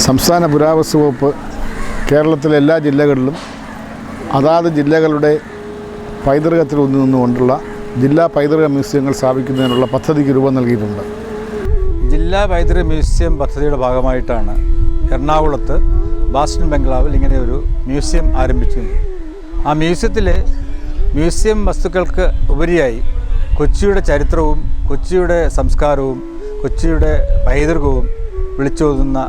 സംസ്ഥാന പുരാവസ്തു വകുപ്പ് കേരളത്തിലെ എല്ലാ ജില്ലകളിലും അതാത് ജില്ലകളുടെ പൈതൃകത്തിൽ നിന്നുകൊണ്ടുള്ള ജില്ലാ പൈതൃക മ്യൂസിയങ്ങൾ സ്ഥാപിക്കുന്നതിനുള്ള പദ്ധതിക്ക് രൂപം നൽകിയിട്ടുണ്ട്. ജില്ലാ പൈതൃക മ്യൂസിയം പദ്ധതിയുടെ ഭാഗമായിട്ടാണ് എറണാകുളത്ത് ബാസ്റ്റൺ ബംഗ്ലാവിൽ ഇങ്ങനെ ഒരു മ്യൂസിയം ആരംഭിച്ചിട്ടുണ്ട്. ആ മ്യൂസിയത്തിലെ മ്യൂസിയം വസ്തുക്കൾക്ക് ഉപരിയായി കൊച്ചിയുടെ ചരിത്രവും കൊച്ചിയുടെ സംസ്കാരവും കൊച്ചിയുടെ പൈതൃകവും വിളിച്ചോതുന്ന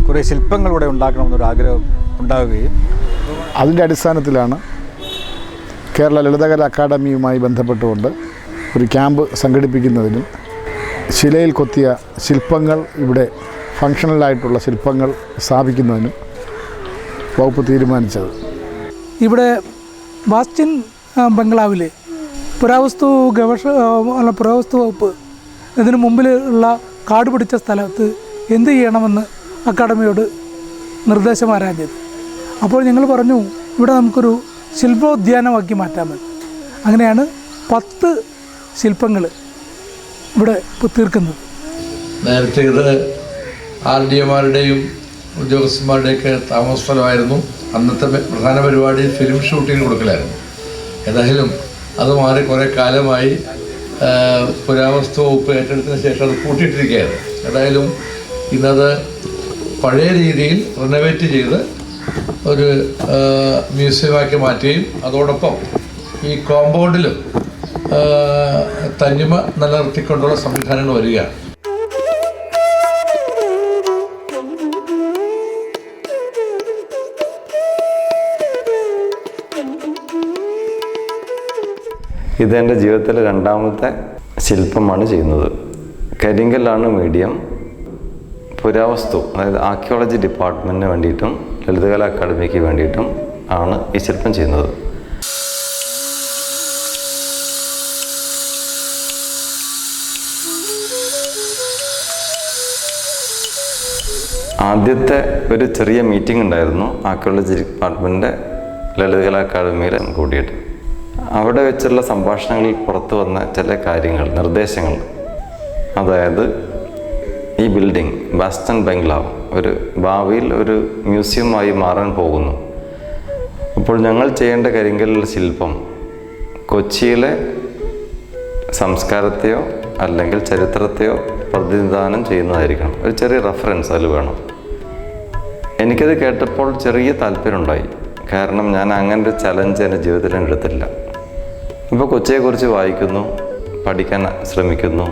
കുറേ ശില്പങ്ങളിലൂടെ ഉണ്ടാക്കണമെന്നൊരു ആഗ്രഹം ഉണ്ടാവുകയും അതിൻ്റെ അടിസ്ഥാനത്തിലാണ് കേരള ലളിതകലാ അക്കാദമിയുമായി ബന്ധപ്പെട്ടുകൊണ്ട് ഒരു ക്യാമ്പ് സംഘടിപ്പിക്കുന്നതിനും ശിലയിൽ കൊത്തിയ ശില്പങ്ങൾ ഇവിടെ ഫങ്ഷണലായിട്ടുള്ള ശില്പങ്ങൾ സ്ഥാപിക്കുന്നതിനും വകുപ്പ് തീരുമാനിച്ചത്. ഇവിടെ ബാസ്റ്റൺ ബംഗ്ലാവിൽ പുരാവസ്തു പുരാവസ്തു വകുപ്പ് ഇതിനു മുമ്പിലുള്ള കാട് പിടിച്ച സ്ഥലത്ത് എന്ത് ചെയ്യണമെന്ന് അക്കാദമിയോട് നിർദ്ദേശം ആരാഞ്ഞത്. അപ്പോൾ ഞങ്ങൾ പറഞ്ഞു ഇവിടെ നമുക്കൊരു ശില്പോദ്യാനമാക്കി മാറ്റാമെന്ന്. അങ്ങനെയാണ് 10 ശില്പങ്ങൾ ഇവിടെ തീർക്കുന്നത്. നേരത്തെ ഇത് RDOമാരുടെയും ഉദ്യോഗസ്ഥന്മാരുടെയൊക്കെ താമസ സ്ഥലമായിരുന്നു. അന്നത്തെ പ്രധാന പരിപാടി ഫിലിം ഷൂട്ടിംഗ് കൊടുക്കലായിരുന്നു. ഏതായാലും അത് മാറി കുറേ കാലമായി പുരാവസ്തു വകുപ്പ് ഏറ്റെടുത്തതിന് ശേഷം അത് പൂട്ടിയിട്ടിരിക്കുകയായിരുന്നു. ഏതായാലും ഇന്നത് പഴയ രീതിയിൽ റിനോവേറ്റ് ചെയ്ത് ഒരു മ്യൂസിയമാക്കി മാറ്റുകയും അതോടൊപ്പം ഈ കോമ്പൗണ്ടിലും തനിമ നിലനിർത്തിക്കൊണ്ടുള്ള സംവിധാനങ്ങൾ വരികയാണ്. ഇതെൻ്റെ ജീവിതത്തിലെ 2ാമത്തെ ശില്പമാണ് ചെയ്യുന്നത്. കരിങ്കല്ലാണ് മീഡിയം. പുരാവസ്തു അതായത് ആർക്കിയോളജി ഡിപ്പാർട്ട്മെൻറ്റിന് വേണ്ടിയിട്ടും ലളിതകലാ അക്കാദമിക്ക് വേണ്ടിയിട്ടും ആണ് ഈ ശില്പം ചെയ്യുന്നത്. ആദ്യത്തെ ഒരു ചെറിയ മീറ്റിംഗ് ഉണ്ടായിരുന്നു ആർക്കിയോളജി ഡിപ്പാർട്ട്മെൻറ്റിൻ്റെ ലളിതകലാ അക്കാദമിയിൽ കൂടിയിട്ട്. അവിടെ വെച്ചുള്ള സംഭാഷണങ്ങളിൽ പുറത്തു വന്ന ചില കാര്യങ്ങൾ, നിർദ്ദേശങ്ങൾ, അതായത് ഈ ബിൽഡിംഗ് ബാസ്റ്റൺ ബംഗ്ലാവ് ഒരു ഭാവിയിൽ ഒരു മ്യൂസിയമായി മാറാൻ പോകുന്നു. അപ്പോൾ ഞങ്ങൾ ചെയ്യേണ്ട കരിങ്കല്ലിൽ ശില്പം കൊച്ചിയിലെ സംസ്കാരത്തെയോ അല്ലെങ്കിൽ ചരിത്രത്തെയോ പ്രതിനിധാനം ചെയ്യുന്നതായിരിക്കണം. ഒരു ചെറിയ റെഫറൻസ് അതിൽ വേണം. എനിക്കത് കേട്ടപ്പോൾ ചെറിയ താല്പര്യമുണ്ടായി. കാരണം ഞാൻ അങ്ങനെ ഒരു ചലഞ്ച് എൻ്റെ ജീവിതത്തിൽ എടുത്തില്ല. ഇപ്പോൾ കൊച്ചിയെക്കുറിച്ച് വായിക്കുന്നു, പഠിക്കാൻ ശ്രമിക്കുന്നു.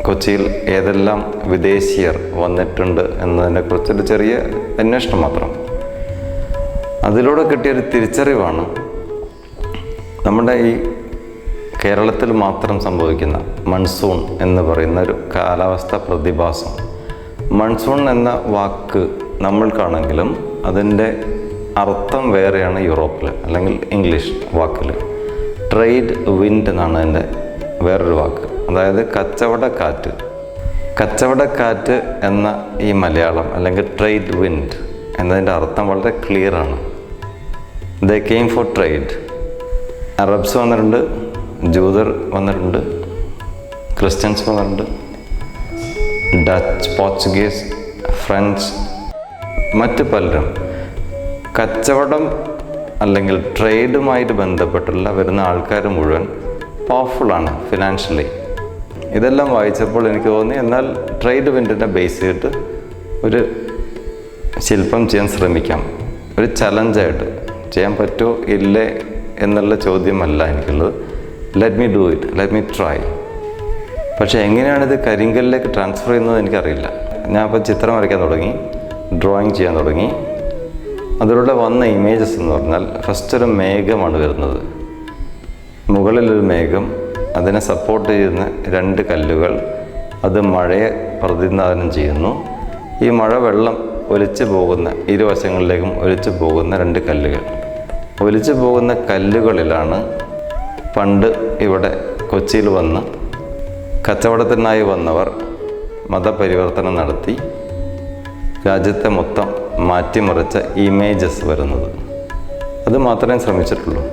കൊച്ചിയിൽ ഏതെല്ലാം വിദേശീയർ വന്നിട്ടുണ്ട് എന്നതിനെക്കുറിച്ചൊരു ചെറിയ അന്വേഷണം മാത്രം. അതിലൂടെ കിട്ടിയൊരു തിരിച്ചറിവാണ് നമ്മുടെ ഈ കേരളത്തിൽ മാത്രം സംഭവിക്കുന്ന മൺസൂൺ എന്ന് പറയുന്ന ഒരു കാലാവസ്ഥ പ്രതിഭാസം. മൺസൂൺ എന്ന വാക്ക് നമ്മൾക്കാണെങ്കിലും അതിൻ്റെ അർത്ഥം വേറെയാണ് യൂറോപ്പിൽ അല്ലെങ്കിൽ ഇംഗ്ലീഷ് വാക്കിൽ. ട്രേഡ് വിൻഡ് എന്നാണ് അതിൻ്റെ വേറൊരു വാക്ക്. അതായത് കച്ചവടക്കാറ്റ്. കച്ചവടക്കാറ്റ് എന്ന ഈ മലയാളം അല്ലെങ്കിൽ ട്രേഡ് വിൻഡ് എന്നതിൻ്റെ അർത്ഥം വളരെ ക്ലിയറാണ്. They came for trade. Arabs വന്നിട്ടുണ്ട്, ജൂതർ വന്നിട്ടുണ്ട്, ക്രിസ്ത്യൻസ് വന്നിട്ടുണ്ട്, ഡച്ച്, പോർച്ചുഗീസ്, ഫ്രഞ്ച്, മറ്റ് പലരും. കച്ചവടം അല്ലെങ്കിൽ ട്രേഡുമായിട്ട് ബന്ധപ്പെട്ടുള്ള വരുന്ന ആൾക്കാർ മുഴുവൻ പവർഫുള്ളാണ് ഫിനാൻഷ്യലി. ഇതെല്ലാം വായിച്ചപ്പോൾ എനിക്ക് തോന്നി എന്നാൽ ട്രേഡ് വിൻഡിനെ ബേസ് ചെയ്തിട്ട് ഒരു ശില്പം ചെയ്യാൻ ശ്രമിക്കാം. ഒരു ചലഞ്ചായിട്ട് ചെയ്യാൻ പറ്റുമോ ഇല്ലേ എന്നുള്ള ചോദ്യമല്ല എനിക്കുള്ളത്. Let me do it, let me try. പക്ഷേ എങ്ങനെയാണിത് കരിങ്കല്ലിലേക്ക് ട്രാൻസ്ഫർ ചെയ്യുന്നത് എനിക്കറിയില്ല. ഞാൻ അപ്പോൾ ചിത്രം വരയ്ക്കാൻ തുടങ്ങി, ഡ്രോയിങ് ചെയ്യാൻ തുടങ്ങി. അതിലൂടെ വന്ന ഇമേജസ് എന്ന് പറഞ്ഞാൽ ഫസ്റ്റ് ഒരു മേഘമാണ് വരുന്നത്. മുകളിലൊരു മേഘം, അതിനെ സപ്പോർട്ട് ചെയ്യുന്ന 2 കല്ലുകൾ, അത് മഴയെ പ്രതിനിധാനം ചെയ്യുന്നു. ഈ മഴ വെള്ളം ഒലിച്ചു പോകുന്ന ഇരുവശങ്ങളിലേക്കും ഒലിച്ചു പോകുന്ന 2 കല്ലുകൾ. ഒലിച്ചു പോകുന്ന കല്ലുകളിലാണ് പണ്ട് ഇവിടെ കൊച്ചിയിൽ വന്ന് കച്ചവടത്തിനായി വന്നവർ മതപരിവർത്തനം നടത്തി രാജ്യത്തെ മൊത്തം മാറ്റിമറിച്ച ഇമേജസ് വരുന്നത്. അത് മാത്രമേ ശ്രമിച്ചിട്ടുള്ളൂ.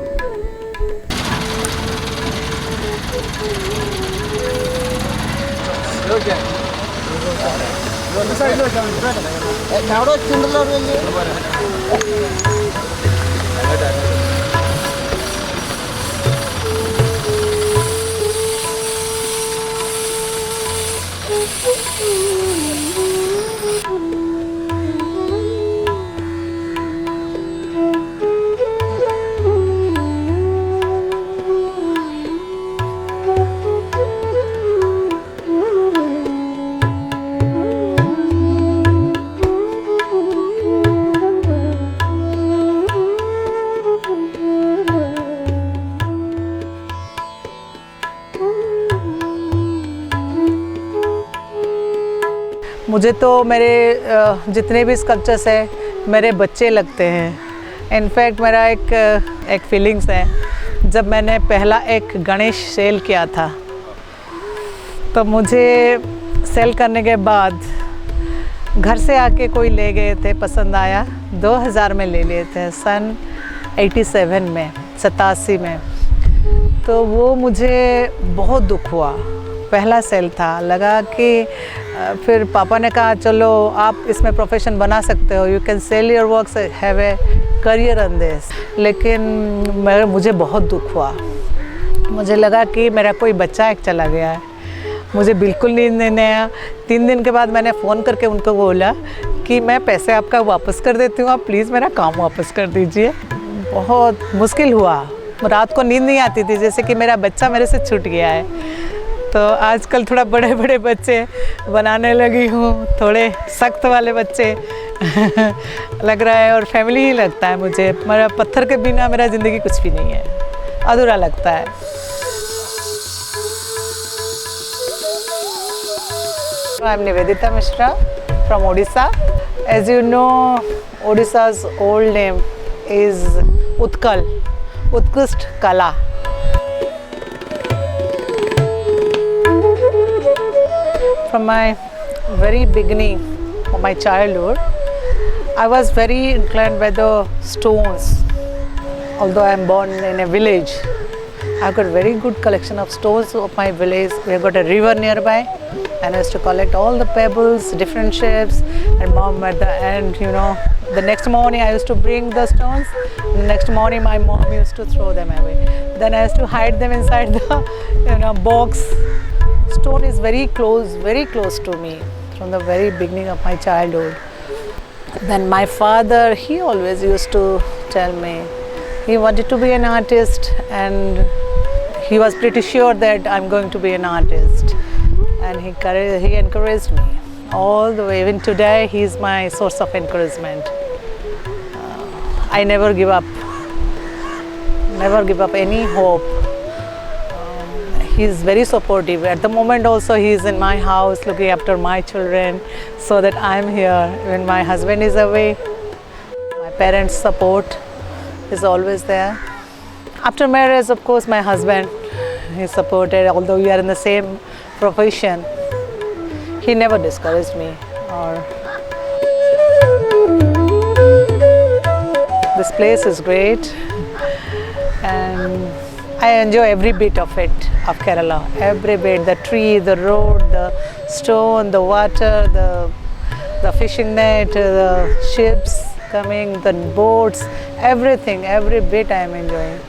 मुझे तो मेरे जितने भी स्कल्पचर्स हैं मेरे बच्चे लगते हैं। इनफैक्ट मेरा एक फीलिंग्स है, जब मैंने पहला एक गणेश सेल किया था तो मुझे सेल करने के बाद घर से आके कोई ले गए थे, पसंद आया, 2000 में ले लिए थे, सन 87 में, 87 में। तो वो मुझे बहुत दुख हुआ, पहला सेल था। लगा कि फिर पापा ने कहा चलो आप इसमें प्रोफेशन बना सकते हो, you can sell your works, have a career on this. लेकिन मुझे बहुत दुख हुआ, मुझे लगा कि मेरा कोई बच्चा एक चला गया है। मुझे बिल्कुल नींद नहीं आया। 3 दिन के बाद मैंने फ़ोन करके उनको बोला कि मैं पैसे आपका वापस कर देती हूँ, आप प्लीज़ मेरा काम वापस कर दीजिए। बहुत मुश्किल हुआ, रात को नींद नहीं आती थी, जैसे कि मेरा बच्चा मेरे से छूट गया है। तो आजकल थोड़ा बड़े बड़े बच्चे बनाने लगी हूँ, थोड़े सख्त वाले बच्चे लग रहा है, और फैमिली ही लगता है मुझे। मेरा पत्थर के बिना मेरा ज़िंदगी कुछ भी नहीं है, अधूरा लगता है। I am Nivedita Mishra from Odisha. As you know, Odisha's old name is Utkal, Utkrisht Kala. From my very beginning of my childhood, I was very inclined by the stones. Although I am born in a village, I've got very good collection of stones of my village. We've got a river nearby, and I used to collect all the pebbles, different shapes, and mom at the end, the next morning I used to bring the stones. The next morning my mom used to throw them away. Then I used to hide them inside the box. Stone is very close to me from the very beginning of my childhood. Then my father, he always used to tell me he wanted to be an artist, and he was pretty sure that I'm going to be an artist, and he encouraged me all the way. Even today he is my source of encouragement. I never give up any hope. He is very supportive. At the moment also he is in my house looking after my children, so that I am here when my husband is away. My parents' support is always there. After marriage, of course, my husband is supported, although we are in the same profession. He never discouraged me. This place is great, and I enjoy every bit of it, of Kerala. Every bit, the tree, the road, the stone, the water, the fishing net, the ships coming, the boats, everything, every bit I am enjoying.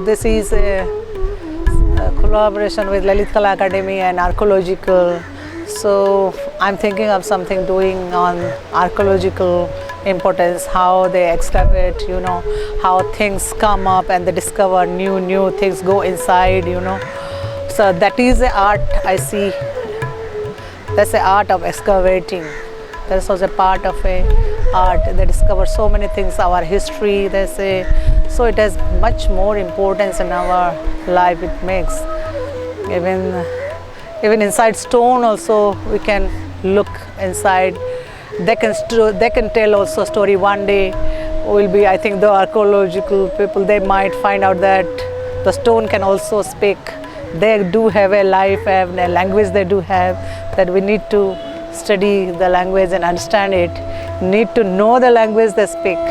This is a collaboration with Lalit Kala Academy and archaeological. So I'm thinking of something doing on archaeological importance, how they excavate, how things come up and they discover new things go inside, So that is the art I see. That's the art of excavating. That's also part of a art. They discover so many things, our history, so it has much more importance in our life. It makes even inside stone also we can look inside they can tell also a story. One day will be, I think the archaeological people, they might find out that the stone can also speak. They do have a life, have a language they do have, that we need to study the language and understand it. Need to know the language they speak.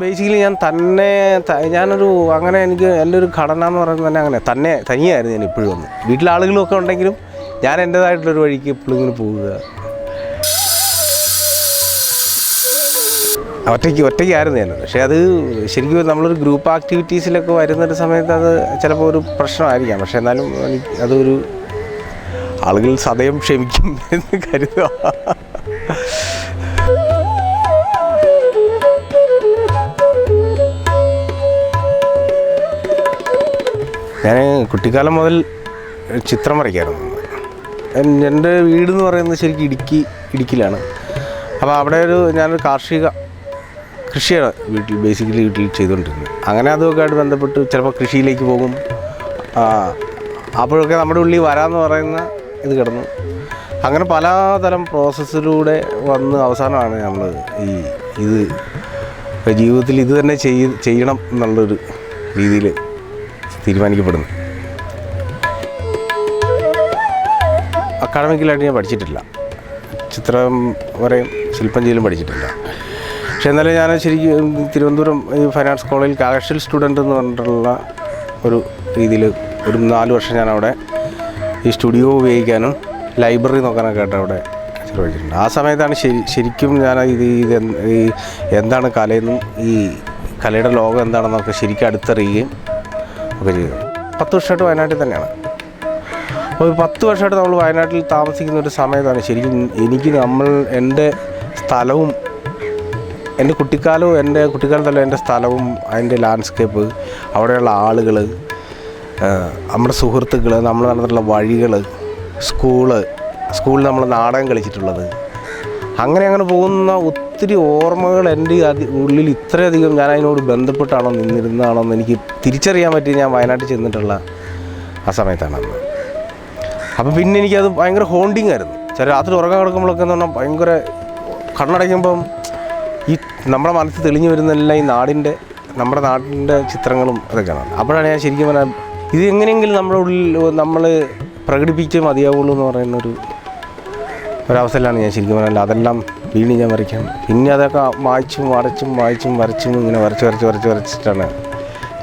Basically ഞാൻ ഞാനൊരു അങ്ങനെ എനിക്ക് എൻ്റെ ഒരു ഘടന എന്ന് പറയുന്നത് തന്നെ തനിയായിരുന്നു ഞാൻ ഇപ്പോഴും വന്ന്. വീട്ടിലെ ആളുകളൊക്കെ ഉണ്ടെങ്കിലും ഞാൻ എൻ്റേതായിട്ടുള്ളൊരു വഴിക്ക് എപ്പോഴും ഇങ്ങനെ പോവുക. ഒറ്റയ്ക്കായിരുന്നു ഞാൻ. പക്ഷേ അത് ശരിക്കും നമ്മളൊരു ഗ്രൂപ്പ് ആക്ടിവിറ്റീസിലൊക്കെ വരുന്നൊരു സമയത്ത് അത് ചിലപ്പോൾ ഒരു പ്രശ്നമായിരിക്കാം. പക്ഷേ എന്നാലും അതൊരു ആളുകൾ സദയം ക്ഷമിക്കും എന്ന് കരുതുക. ഞാൻ കുട്ടിക്കാലം മുതൽ ചിത്രം വരയ്ക്കാറുണ്ട്. എൻ്റെ വീടെന്ന് പറയുന്നത് ശരിക്കും ഇടുക്കിയിലാണ്. അപ്പോൾ അവിടെ ഞാനൊരു കാർഷിക കൃഷിയാണ് വീട്ടിൽ ചെയ്തുകൊണ്ടിരുന്നത്. അങ്ങനെ അതുമൊക്കെ ആയിട്ട് ബന്ധപ്പെട്ട് ചിലപ്പോൾ കൃഷിയിലേക്ക് പോകും. അപ്പോഴൊക്കെ നമ്മുടെ ഉള്ളിൽ വരാമെന്ന് പറയുന്ന ഇത് കിടന്നു. അങ്ങനെ പലതരം പ്രോസസ്സിലൂടെ വന്ന് അവസാനമാണ് നമ്മൾ ഇത് ജീവിതത്തിൽ ഇത് തന്നെ ചെയ്യണം എന്നുള്ളൊരു രീതിയിൽ തീരുമാനിക്കപ്പെടുന്നു. അക്കാഡമിക്കലായിട്ട് ഞാൻ പഠിച്ചിട്ടില്ല. ചിത്രം വരെയും ശില്പം ചെയ്യലും പഠിച്ചിട്ടില്ല. പക്ഷേ എന്നാലും ഞാൻ ശരിക്കും തിരുവനന്തപുരം ഈ ഫൈൻ ആർട്സ് കോളേജിൽ കാഷ്വൽ സ്റ്റുഡൻ്റ് എന്ന് പറഞ്ഞിട്ടുള്ള ഒരു രീതിയിൽ ഒരു 4 വർഷം ഞാനവിടെ ഈ സ്റ്റുഡിയോ ഉപയോഗിക്കാനും ലൈബ്രറി നോക്കാനൊക്കെ ആയിട്ട് അവിടെ ചിലവഴിച്ചിട്ടുണ്ട്. ആ സമയത്താണ് ശരിക്കും ഞാൻ എന്താണ് കലയെന്നും ഈ കലയുടെ ലോകം എന്താണെന്നൊക്കെ ശരിക്കും അടുത്തറിയുകയും ഒക്കെ ചെയ്തു. 10 വർഷമായിട്ട് വയനാട്ടിൽ തന്നെയാണ്. അപ്പോൾ 10 വർഷമായിട്ട് നമ്മൾ വയനാട്ടിൽ താമസിക്കുന്ന ഒരു സമയത്താണ് ശരിക്കും എനിക്ക് എൻ്റെ സ്ഥലവും എൻ്റെ കുട്ടിക്കാലത്തല്ല എൻ്റെ സ്ഥലവും അതിൻ്റെ ലാൻഡ്സ്കേപ്പ്, അവിടെയുള്ള ആളുകൾ, നമ്മുടെ സുഹൃത്തുക്കൾ, നമ്മൾ നടന്നിട്ടുള്ള വഴികൾ, സ്കൂളിൽ നമ്മൾ നാടകം കളിച്ചിട്ടുള്ളത്, അങ്ങനെ പോകുന്ന ഒത്തിരി ഓർമ്മകൾ എൻ്റെ ഉള്ളിൽ ഇത്രയധികം ഞാൻ അതിനോട് ബന്ധപ്പെട്ടാണോ നിന്നിരുന്നതാണോ എന്ന് എനിക്ക് തിരിച്ചറിയാൻ പറ്റി ഞാൻ വയനാട്ടിൽ ചെന്നിട്ടുള്ള ആ സമയത്താണ് അന്ന്. അപ്പോൾ പിന്നെ എനിക്കത് ഭയങ്കര ഹോണ്ടിങ് ആയിരുന്നു. രാത്രി ഉറക്കം കിടക്കുമ്പോഴൊക്കെ എന്ന് പറഞ്ഞാൽ ഭയങ്കര കണ്ണടയ്ക്കുമ്പം ഈ നമ്മുടെ മനസ്സിൽ തെളിഞ്ഞു വരുന്നതെല്ലാം ഈ നമ്മുടെ നാടിൻ്റെ ചിത്രങ്ങളും അതൊക്കെയാണ്. അപ്പോഴാണ് ഞാൻ ശരിക്കും പറഞ്ഞാൽ ഇത് എങ്ങനെയെങ്കിലും നമ്മുടെ ഉള്ളിൽ നമ്മൾ പ്രകടിപ്പിച്ചേ മതിയാവുള്ളൂ എന്ന് പറയുന്നൊരു ഒരവസ്ഥയിലാണ് ഞാൻ ശരിക്കും പറഞ്ഞാൽ അതെല്ലാം വീണ്ടും ഞാൻ വരയ്ക്കാൻ. പിന്നെ അതൊക്കെ വായിച്ചും വരച്ചും ഇങ്ങനെ വരച്ചിട്ടാണ്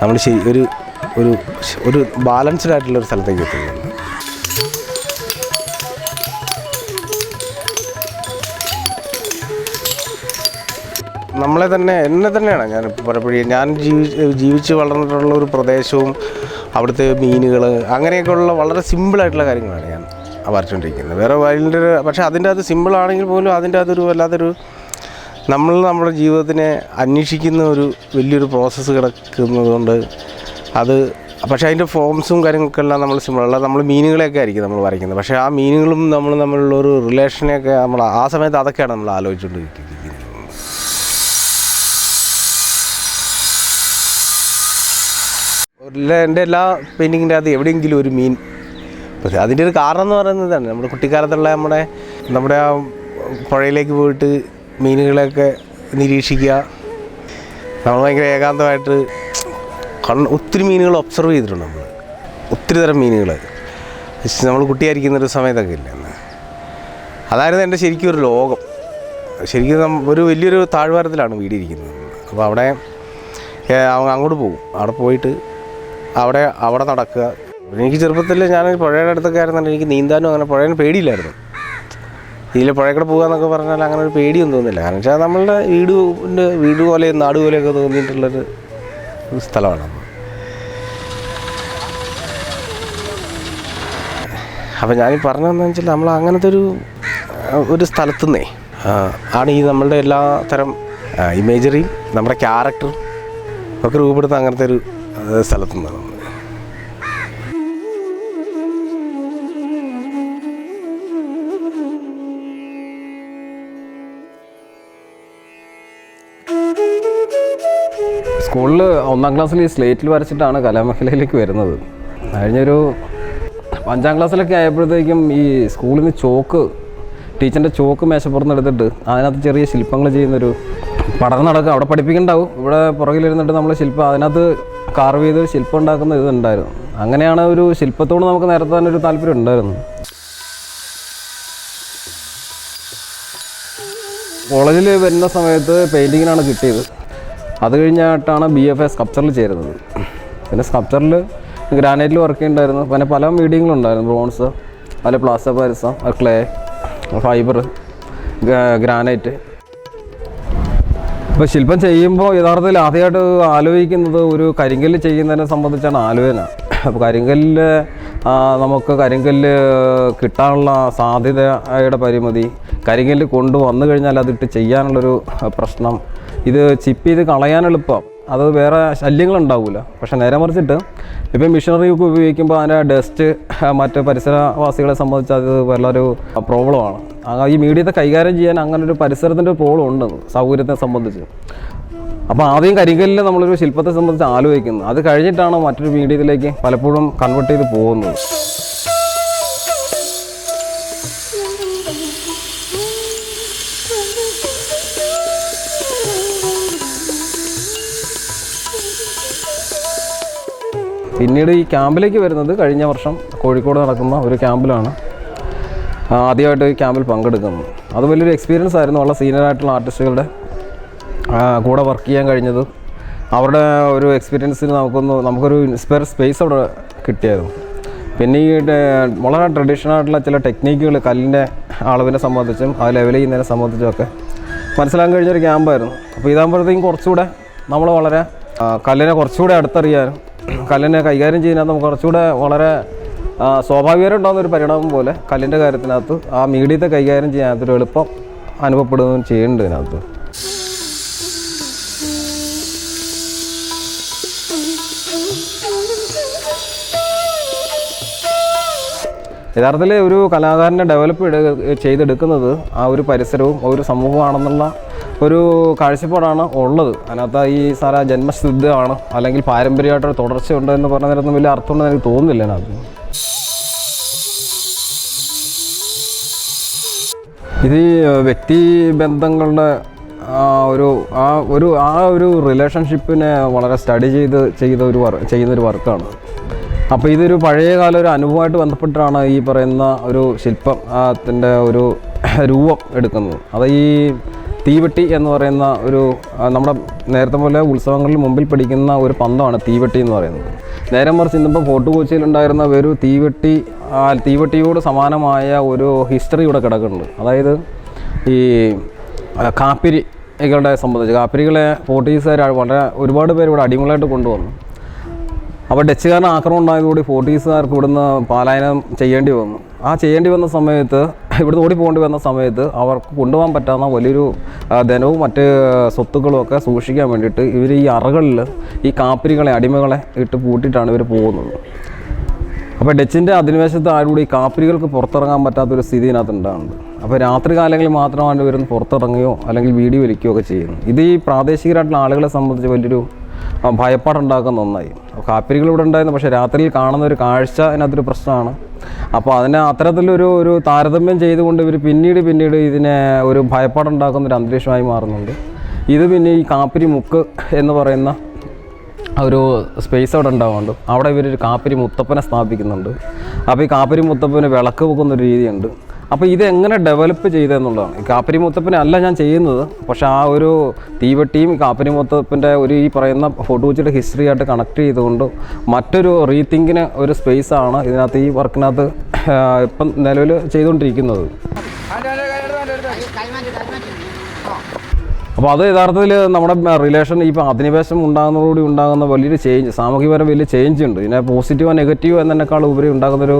നമ്മൾ ഒരു ബാലൻസ്ഡ് ആയിട്ടുള്ളൊരു സ്ഥലത്തേക്ക് എത്തുന്നത്. എന്നെ തന്നെയാണ് ഞാൻ പലപ്പോഴും ഞാൻ ജീവിച്ച് വളർന്നിട്ടുള്ള ഒരു പ്രദേശവും അവിടുത്തെ മീനുകൾ അങ്ങനെയൊക്കെയുള്ള വളരെ സിമ്പിളായിട്ടുള്ള കാര്യങ്ങളാണ് ഞാൻ വരച്ചുകൊണ്ടിരിക്കുന്നത്. വേറെ പക്ഷേ അതിൻ്റെ അത് സിമ്പിളാണെങ്കിൽ പോലും അതിൻ്റെ വല്ലാത്തൊരു നമ്മുടെ ജീവിതത്തിനെ അന്വേഷിക്കുന്ന ഒരു വലിയൊരു പ്രോസസ്സ് കിടക്കുന്നതുകൊണ്ട് പക്ഷേ അതിൻ്റെ ഫോംസും കാര്യങ്ങൾക്കെല്ലാം നമ്മൾ സിമ്പിളല്ല. നമ്മൾ മീനുകളെയൊക്കെ ആയിരിക്കും നമ്മൾ വരയ്ക്കുന്നത്. പക്ഷേ ആ മീനുകളും തമ്മിലുള്ള ഒരു റിലേഷനെയൊക്കെ നമ്മൾ ആ സമയത്ത് അതൊക്കെയാണ് നമ്മൾ ആലോചിച്ചുകൊണ്ടിരിക്കുന്നത്. എൻ്റെ എല്ലാ പെയിൻറ്റിങ്ങിൻ്റെ അത് എവിടെയെങ്കിലും ഒരു മീൻ. പക്ഷേ അതിൻ്റെ ഒരു കാരണം എന്ന് പറയുന്നത് ഇതാണ്. നമ്മുടെ കുട്ടിക്കാലത്തുള്ള നമ്മുടെ ആ പുഴയിലേക്ക് പോയിട്ട് മീനുകളെയൊക്കെ നിരീക്ഷിക്കുക. നമ്മൾ ഭയങ്കര ഏകാന്തമായിട്ട് ഒത്തിരി മീനുകൾ ഒബ്സർവ് ചെയ്തിട്ടുണ്ട്. ഒത്തിരി തരം മീനുകൾ നമ്മൾ കുട്ടിയായിരിക്കുന്നൊരു സമയത്തൊക്കെ ഇല്ല. അതായിരുന്നു എൻ്റെ ശരിക്കും ഒരു ലോകം. ശരിക്കും ഒരു വലിയൊരു താഴ്വാരത്തിലാണ് വീടിരിക്കുന്നത്. അപ്പോൾ അവിടെ അങ്ങോട്ട് പോകും. അവിടെ പോയിട്ട് അവിടെ നടക്കുക. എനിക്ക് ചെറുപ്പത്തിൽ ഞാൻ പുഴയുടെ അടുത്തൊക്കെ ആയിരുന്നുണ്ട്, എനിക്ക് നീന്താനും അങ്ങനെ പുഴയിൽ പേടിയില്ലായിരുന്നു. ഇതിൽ പുഴക്കൂടെ പോകാന്നൊക്കെ പറഞ്ഞാൽ അങ്ങനെ ഒരു പേടിയൊന്നും തോന്നില്ല. കാരണം വെച്ചാൽ നമ്മളുടെ വീട് പോലെ നാട് പോലെയൊക്കെ തോന്നിയിട്ടുള്ളൊരു സ്ഥലമാണ്. അപ്പോൾ ഞാനീ പറഞ്ഞതെന്ന് വെച്ചാൽ നമ്മൾ അങ്ങനത്തെ ഒരു സ്ഥലത്തുനിന്നേ ആണ് ഈ നമ്മളുടെ എല്ലാ തരം ഇമേജറിയും നമ്മുടെ ക്യാരക്ടറും ഒക്കെ രൂപപ്പെടുത്തുന്ന അങ്ങനത്തെ ഒരു സ്ഥലത്തു നിന്നാണ്. സ്കൂളിൽ 1ാം ക്ലാസ്സിൽ ഈ സ്ലേറ്റിൽ വരച്ചിട്ടാണ് കലാമേഖലയിലേക്ക് വരുന്നത്. കഴിഞ്ഞൊരു 5ാം ക്ലാസ്സിലൊക്കെ ആയപ്പോഴത്തേക്കും ഈ സ്കൂളിൽ നിന്ന് ടീച്ചറിൻ്റെ ചോക്ക് മേശപ്പുറത്ത് എടുത്തിട്ട് അതിനകത്ത് ചെറിയ ശില്പങ്ങൾ ചെയ്യുന്നൊരു പഠനം നടക്കുക. അവിടെ പഠിപ്പിക്കുന്നുണ്ടാവും, ഇവിടെ പുറകിലിരുന്നിട്ട് നമ്മൾ അതിനകത്ത് കാർവ് ചെയ്ത് ശില്പം ഉണ്ടാക്കുന്ന ഇതുണ്ടായിരുന്നു. അങ്ങനെയാണ് ഒരു ശില്പത്തോട് നമുക്ക് നിരത്താനൊരു താല്പര്യം ഉണ്ടായിരുന്നു. കോളേജിൽ വരുന്ന സമയത്ത് പെയിൻറ്റിങ്ങിനാണ് കിട്ടിയത്. അത് കഴിഞ്ഞിട്ടാണ് BFA സ്കൾപ്ചറിൽ ചേരുന്നത്. പിന്നെ സ്കൾപ്ചറിൽ ഗ്രാനൈറ്റിൽ വർക്ക് ചെയ്യുന്നുണ്ടായിരുന്നു. പിന്നെ പല മീഡിയങ്ങളുണ്ടായിരുന്നു, ബ്രോൺസ്, പല പ്ലാസ്റ്റർ പാരിസ, ക്ലേ, ഫൈബർ, ഗ്രാനൈറ്റ്. ഇപ്പോൾ ശില്പം ചെയ്യുമ്പോൾ യഥാർത്ഥത്തിൽ ആദ്യമായിട്ട് ആലോചിക്കുന്നത് ഒരു കരിങ്കല്ല് ചെയ്യുന്നതിനെ സംബന്ധിച്ചാണ് ആലോചന. അപ്പോൾ നമുക്ക് കരിങ്കല്ല് കിട്ടാനുള്ള സാധ്യതയുടെ പരിമിതി, കരിങ്കല്ല് കൊണ്ടുവന്നു കഴിഞ്ഞാൽ അതിട്ട് ചെയ്യാനുള്ളൊരു പ്രശ്നം, ഇത് ചിപ്പ് ചെയ്ത് കളയാൻ എളുപ്പം, അത് വേറെ ശല്യങ്ങളുണ്ടാവില്ല. പക്ഷേ നേരെ മറിച്ചിട്ട് ഇപ്പം മിഷനറി ഒക്കെ ഉപയോഗിക്കുമ്പോൾ അതിൻ്റെ ഡസ്റ്റ് മറ്റ് പരിസരവാസികളെ സംബന്ധിച്ച് അത് വളരെ പ്രോബ്ലമാണ്. ഈ മീഡിയത്തെ കൈകാര്യം ചെയ്യാൻ അങ്ങനൊരു പരിസരത്തിൻ്റെ പ്രോബ്ലം ഉണ്ട് സൗകര്യത്തെ സംബന്ധിച്ച്. അപ്പോൾ ആദ്യം കരിങ്കല്ലിൽ നമ്മളൊരു ശില്പത്തെ സംബന്ധിച്ച് ആലോചിക്കുന്നത്, അത് കഴിഞ്ഞിട്ടാണ് മറ്റൊരു മീഡിയത്തിലേക്ക് പലപ്പോഴും കൺവേർട്ട് ചെയ്ത് പോകുന്നത്. പിന്നീട് ഈ ക്യാമ്പിലേക്ക് വരുന്നത് കഴിഞ്ഞ വർഷം കോഴിക്കോട് നടക്കുന്ന ഒരു ക്യാമ്പിലാണ് ആദ്യമായിട്ട് ഈ ക്യാമ്പിൽ പങ്കെടുക്കുന്നത്. അത് വലിയൊരു എക്സ്പീരിയൻസ് ആയിരുന്നു. ഉള്ള സീനിയറായിട്ടുള്ള ആർട്ടിസ്റ്റുകളുടെ കൂടെ വർക്ക് ചെയ്യാൻ കഴിഞ്ഞത്, അവരുടെ ഒരു എക്സ്പീരിയൻസിന് നമുക്കൊരു ഇൻസ്പയർ സ്പേസ് അവിടെ കിട്ടിയായിരുന്നു. പിന്നെ ഈ വളരെ ട്രഡീഷണൽ ആയിട്ടുള്ള ചില ടെക്നീക്കുകൾ കല്ലിൻ്റെ അളവിനെ സംബന്ധിച്ചും ആ ലെവൽ ചെയ്യുന്നതിനെ സംബന്ധിച്ചും ഒക്കെ മനസ്സിലാക്കാൻ കഴിഞ്ഞൊരു ക്യാമ്പായിരുന്നു. അപ്പോൾ ഇതാകുമ്പോഴത്തേക്കും കുറച്ചുകൂടെ നമ്മൾ വളരെ കല്ലിനെ കുറച്ചുകൂടെ അടുത്തറിയാനും കല്ലിനെ കൈകാര്യം ചെയ്യാനകത്ത് നമുക്ക് കുറച്ചുകൂടെ വളരെ സ്വാഭാവികമായിട്ട് ഉണ്ടാകുന്നൊരു പരിണാമം പോലെ കല്ലിൻ്റെ കാര്യത്തിനകത്ത് ആ മീഡിയത്തെ കൈകാര്യം ചെയ്യാനകത്തൊരു എളുപ്പം അനുഭവപ്പെടുകയും ചെയ്യുന്നുണ്ട് ഇതിനകത്ത്. യഥാർത്ഥത്തിൽ ഒരു കലാകാരനെ ഡെവലപ്പ് ചെയ്തെടുക്കുന്നത് ആ ഒരു പരിസരവും ഒരു സമൂഹമാണെന്നുള്ള ഒരു കാഴ്ചപ്പാടാണ് ഉള്ളത്. അതിനകത്ത് ഈ സാര ജന്മസിദ്ധമാണ് അല്ലെങ്കിൽ പാരമ്പര്യമായിട്ടൊരു തുടർച്ചയുണ്ട് എന്ന് പറഞ്ഞതിനൊന്നും വലിയ അർത്ഥമുണ്ടെന്ന് എനിക്ക് തോന്നുന്നില്ല. അതിനകത്ത് ഇത് വ്യക്തി ബന്ധങ്ങളുടെ ഒരു റിലേഷൻഷിപ്പിനെ വളരെ സ്റ്റഡി ചെയ്യുന്നൊരു വർക്കാണ്. അപ്പോൾ ഇതൊരു പഴയകാല ഒരു അനുഭവമായിട്ട് ബന്ധപ്പെട്ടാണ് ഈ പറയുന്ന ഒരു ശില്പത്തിൻ്റെ ഒരു രൂപം എടുക്കുന്നത്. അത് ഈ തീവെട്ടി എന്ന് പറയുന്ന ഒരു നമ്മുടെ നേരത്തെ പോലെ ഉത്സവങ്ങളിൽ മുമ്പിൽ പിടിക്കുന്ന ഒരു പന്തമാണ് തീവെട്ടി എന്ന് പറയുന്നത്. നേരെ മറിച്ച് ഇന്നിപ്പോൾ ഫോർട്ട് കൊച്ചിയിലുണ്ടായിരുന്ന ഒരു തീവെട്ടിയോട് സമാനമായ ഒരു ഹിസ്റ്ററി ഇവിടെ കിടക്കുന്നുണ്ട്. അതായത് ഈ കാപ്പിരികളുടെ സംബന്ധിച്ച് കാപ്പിരികളെ പോർട്ടുഗീസുകാർ ഒരുപാട് പേര് ഇവിടെ അടിമകളായിട്ട് കൊണ്ടുവന്നു. അപ്പോൾ ഡച്ചുകാരന് ആക്രമണം ഉണ്ടായതോടെ പോർട്ടുഗീസുകാർക്ക് ഇവിടുന്ന് പലായനം ചെയ്യേണ്ടി വന്നു. ആ ചെയ്യേണ്ടി വന്ന സമയത്ത് ഇവിടുന്ന് ഓടിപ്പോകേണ്ടി വന്ന സമയത്ത് അവർക്ക് കൊണ്ടുപോകാൻ പറ്റാവുന്ന വലിയൊരു ധനവും മറ്റ് സ്വത്തുക്കളും ഒക്കെ സൂക്ഷിക്കാൻ വേണ്ടിയിട്ട് ഇവർ ഈ അറകളിൽ ഈ കാപ്പിരികളെ അടിമകളെ ഇട്ട് പൂട്ടിയിട്ടാണ് ഇവർ പോകുന്നത്. അപ്പോൾ ഡച്ചിൻ്റെ അധിനിവേശത്തെ ആരോട് ഈ കാപ്പിരികൾക്ക് പുറത്തിറങ്ങാൻ പറ്റാത്തൊരു സ്ഥിതി ഇതിനകത്ത് ഉണ്ടാകുന്നുണ്ട്. അപ്പോൾ രാത്രി കാലങ്ങളിൽ മാത്രമാണ് ഇവരൊന്ന് പുറത്തിറങ്ങുകയോ അല്ലെങ്കിൽ വീഡിയോ വലിക്കുകയോ ഒക്കെ ചെയ്യുന്നത്. ഇത് ഈ പ്രാദേശികരായിട്ടുള്ള ആളുകളെ സംബന്ധിച്ച് വലിയൊരു ഭയപ്പാടുണ്ടാക്കുന്ന ഒന്നായി. കാപ്പിരികൾ ഇവിടെ ഉണ്ടായിരുന്നു, പക്ഷേ രാത്രിയിൽ കാണുന്ന ഒരു കാഴ്ച അതിനകത്തൊരു പ്രശ്നമാണ്. അപ്പോൾ അതിനെ അത്തരത്തിലൊരു താരതമ്യം ചെയ്തുകൊണ്ട് ഇവർ പിന്നീട് ഇതിനെ ഒരു ഭയപ്പാടുണ്ടാക്കുന്നൊരു അന്തരീക്ഷമായി മാറുന്നുണ്ട്. ഇത് പിന്നെ ഈ കാപ്പിരി മുക്ക് എന്ന് പറയുന്ന ഒരു സ്പേസ് അവിടെ ഉണ്ടാകുന്നുണ്ട്. അവിടെ ഇവരൊരു കാപ്പിരി മുത്തപ്പനെ സ്ഥാപിക്കുന്നുണ്ട്. അപ്പോൾ ഈ കാപ്പിരി മുത്തപ്പന് വിളക്ക് വെക്കുന്നൊരു രീതിയുണ്ട്. അപ്പോൾ ഇതെങ്ങനെ ഡെവലപ്പ് ചെയ്തതെന്നുള്ളതാണ്. ഈ കാപ്പരി മുത്തപ്പനെ അല്ല ഞാൻ ചെയ്യുന്നത്, പക്ഷേ ആ ഒരു തീവട്ടിയും കാപ്പരി മുത്തപ്പൻ്റെ ഒരു ഈ പറയുന്ന ഫോർട്ട് കൊച്ചിയുടെ ഹിസ്റ്ററി ആയിട്ട് കണക്ട് ചെയ്തുകൊണ്ട് മറ്റൊരു റീതിങ്കിന് ഒരു സ്പേസാണ് ഇതിനകത്ത് ഈ വർക്കിനകത്ത് ഇപ്പം നിലവിൽ ചെയ്തുകൊണ്ടിരിക്കുന്നത്. അപ്പോൾ അത് യഥാർത്ഥത്തിൽ നമ്മുടെ റിലേഷൻ ഇപ്പോൾ അധിനിവേശം ഉണ്ടാകുന്നതോടുകൂടി ഉണ്ടാകുന്ന വലിയൊരു ചേഞ്ച്, സാമൂഹികപരം വലിയ ചേഞ്ച് ഉണ്ട്. ഇതിനെ പോസിറ്റീവോ നെഗറ്റീവോ എന്നതിനേക്കാൾ ഉപരി ഉണ്ടാകുന്നൊരു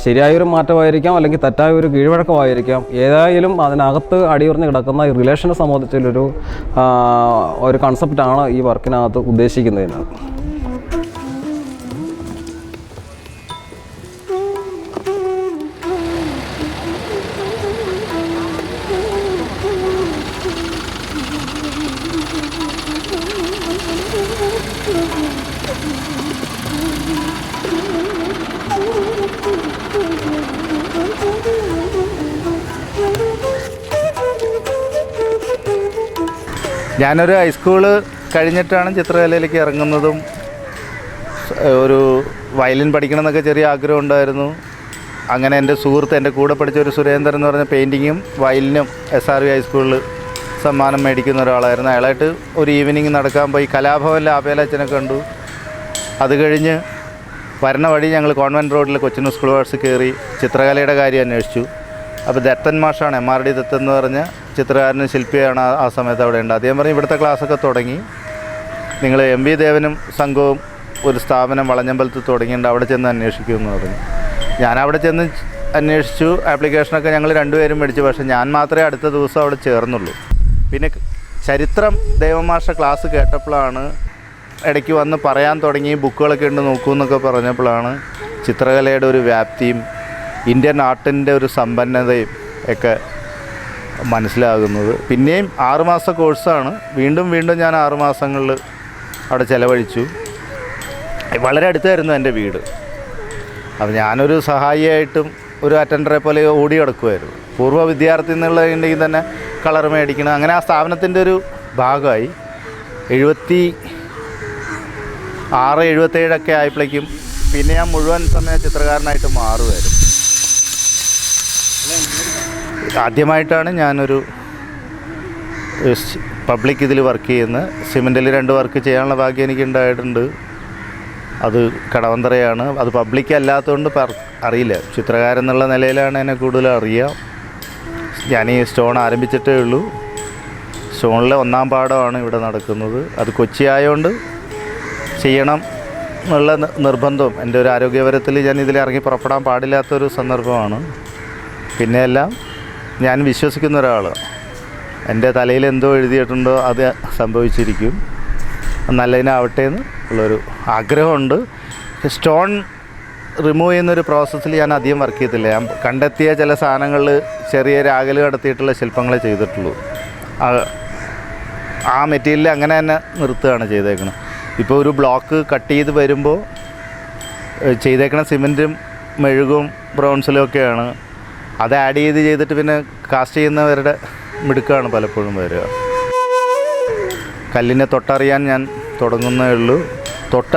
ശരിയായൊരു മാറ്റമായിരിക്കാം, അല്ലെങ്കിൽ തെറ്റായ ഒരു കീഴ്വഴക്കമായിരിക്കാം. ഏതായാലും അതിനകത്ത് അടിയുറഞ്ഞ് കിടക്കുന്ന ഈ റിലേഷനെ സംബന്ധിച്ചുള്ളൊരു ഒരു കൺസെപ്റ്റാണ് ഈ വർക്കിനകത്ത് ഉദ്ദേശിക്കുന്നതിനകത്ത്. ഞാനൊരു ഹൈസ്കൂള് കഴിഞ്ഞിട്ടാണ് ചിത്രകലയിലേക്ക് ഇറങ്ങുന്നതും. ഒരു വയലിൻ പഠിക്കണം എന്നൊക്കെ ചെറിയ ആഗ്രഹം ഉണ്ടായിരുന്നു. അങ്ങനെ എൻ്റെ സുഹൃത്ത്, എൻ്റെ കൂടെ പഠിച്ച ഒരു സുരേന്ദ്രൻ എന്ന് പറഞ്ഞ പെയിൻറ്റിങ്ങും വയലിനും SRV ഹൈസ്കൂളിൽ സമ്മാനം മേടിക്കുന്ന ഒരാളായിരുന്നു. അയാളായിട്ട് ഒരു ഈവനിങ് നടക്കാൻ പോയി. കലാഭവനിലെ ആപേലച്ഛനെ കണ്ടു. അത് കഴിഞ്ഞ് വരണ വഴി ഞങ്ങൾ കോൺവെൻറ്റ് റോഡിൽ കൊച്ചിൻ സ്കൂൾ വാർഡ്സ് കയറി ചിത്രകലയുടെ കാര്യം അന്വേഷിച്ചു. അപ്പോൾ ദത്തൻ മാഷാണ്, MRD ദത്തൻ എന്ന് പറഞ്ഞ ചിത്രകാരനും ശില്പിയാണ് ആ സമയത്ത് അവിടെ ഉണ്ട്. അദ്ദേഹം പറഞ്ഞ് ഇവിടുത്തെ ക്ലാസ്സൊക്കെ തുടങ്ങി, നിങ്ങൾ MV ദേവനും സംഘവും ഒരു സ്ഥാപനം വളഞ്ഞമ്പലത്ത് തുടങ്ങിയിട്ടുണ്ട്, അവിടെ ചെന്ന് അന്വേഷിക്കുമെന്ന് പറഞ്ഞു. ഞാൻ അവിടെ ചെന്ന് അന്വേഷിച്ചു. ആപ്ലിക്കേഷനൊക്കെ ഞങ്ങൾ രണ്ടുപേരും മേടിച്ചു. പക്ഷേ ഞാൻ മാത്രമേ അടുത്ത ദിവസം അവിടെ ചേർന്നുള്ളൂ. പിന്നെ ചരിത്രം ദേവമാഷ ക്ലാസ് കേട്ടപ്പോഴാണ്, ഇടയ്ക്ക് വന്ന് പറയാൻ തുടങ്ങി, ബുക്കുകളൊക്കെ ഉണ്ട് നോക്കൂ എന്നൊക്കെ പറഞ്ഞപ്പോഴാണ് ചിത്രകലയുടെ ഒരു വ്യാപ്തിയും ഇന്ത്യൻ ആർട്ടിൻ്റെ ഒരു സമ്പന്നതയും ഒക്കെ മനസ്സിലാകുന്നത്. പിന്നെയും 6 മാസ കോഴ്സാണ്. വീണ്ടും ഞാൻ 6 മാസങ്ങളിൽ അവിടെ ചിലവഴിച്ചു. വളരെ അടുത്തായിരുന്നു എൻ്റെ വീട്. അപ്പോൾ ഞാനൊരു സഹായിയായിട്ടും ഒരു അറ്റൻഡറെ പോലെ ഓടി കിടക്കുമായിരുന്നു. പൂർവ്വ വിദ്യാർത്ഥി എന്നുള്ളതുണ്ടെങ്കിൽ തന്നെ കളർ മേടിക്കണം. അങ്ങനെ ആ സ്ഥാപനത്തിൻ്റെ ഒരു ഭാഗമായി. 76-77 ആയപ്പോഴേക്കും പിന്നെ ഞാൻ മുഴുവൻ സമയ ചിത്രകാരനായിട്ട് മാറുമായിരുന്നു. ആദ്യമായിട്ടാണ് ഞാനൊരു പബ്ലിക് ഇതിൽ വർക്ക് ചെയ്യുന്നത്. സിമെൻറ്റിൽ 2 വർക്ക് ചെയ്യാനുള്ള ഭാഗ്യം എനിക്കുണ്ടായിട്ടുണ്ട്. അത് കടവന്തറയാണ്. അത് പബ്ലിക് അല്ലാത്തതുകൊണ്ട് അറിയില്ല. ചിത്രകാരൻ എന്നുള്ള നിലയിലാണ് എന്നെ കൂടുതൽ അറിയാം. ഞാൻ ഈ സ്റ്റോൺ ആരംഭിച്ചിട്ടേ ഉള്ളൂ. സ്റ്റോണിലെ 1ാം പാഠമാണ് ഇവിടെ നടക്കുന്നത്. അത് കൊച്ചി ആയതുകൊണ്ട് ചെയ്യണം എന്നുള്ള നിർബന്ധവും എൻ്റെ ഒരു ആരോഗ്യപരത്തിൽ ഞാൻ ഇതിൽ ഇറങ്ങി പുറപ്പെടാൻ പാടില്ലാത്തൊരു സന്ദർഭമാണ്. പിന്നെയെല്ലാം ഞാൻ വിശ്വസിക്കുന്ന ഒരാൾ, എൻ്റെ തലയിൽ എന്തോ എഴുതിയിട്ടുണ്ടോ അത് സംഭവിച്ചിരിക്കും, നല്ലതിനാവട്ടെ എന്ന് ഉള്ളൊരു ആഗ്രഹമുണ്ട്. സ്റ്റോൺ റിമൂവ് ചെയ്യുന്നൊരു പ്രോസസ്സിൽ ഞാൻ അധികം വർക്ക് ചെയ്തില്ല. ഞാൻ കണ്ടെത്തിയ ചില സാധനങ്ങളിൽ ചെറിയ രാഗൽ കടത്തിയിട്ടുള്ള ശില്പങ്ങളെ ചെയ്തിട്ടുള്ളൂ. ആ മെറ്റീരിയൽ അങ്ങനെ തന്നെ നിർത്തുകയാണ് ചെയ്തേക്കുന്നത്. ഇപ്പോൾ ഒരു ബ്ലോക്ക് കട്ട് ചെയ്ത് വരുമ്പോൾ ചെയ്തേക്കണ സിമെൻറ്റും മെഴുകും ബ്രോൺസിലും ഒക്കെയാണ്. അത് ആഡ് ചെയ്തിട്ട് പിന്നെ കാസ്റ്റ് ചെയ്യുന്നവരുടെ മിടുക്കാണ് പലപ്പോഴും വരിക. കല്ലിനെ തൊട്ടറിയാൻ ഞാൻ തുടങ്ങുന്നേ ഉള്ളൂ.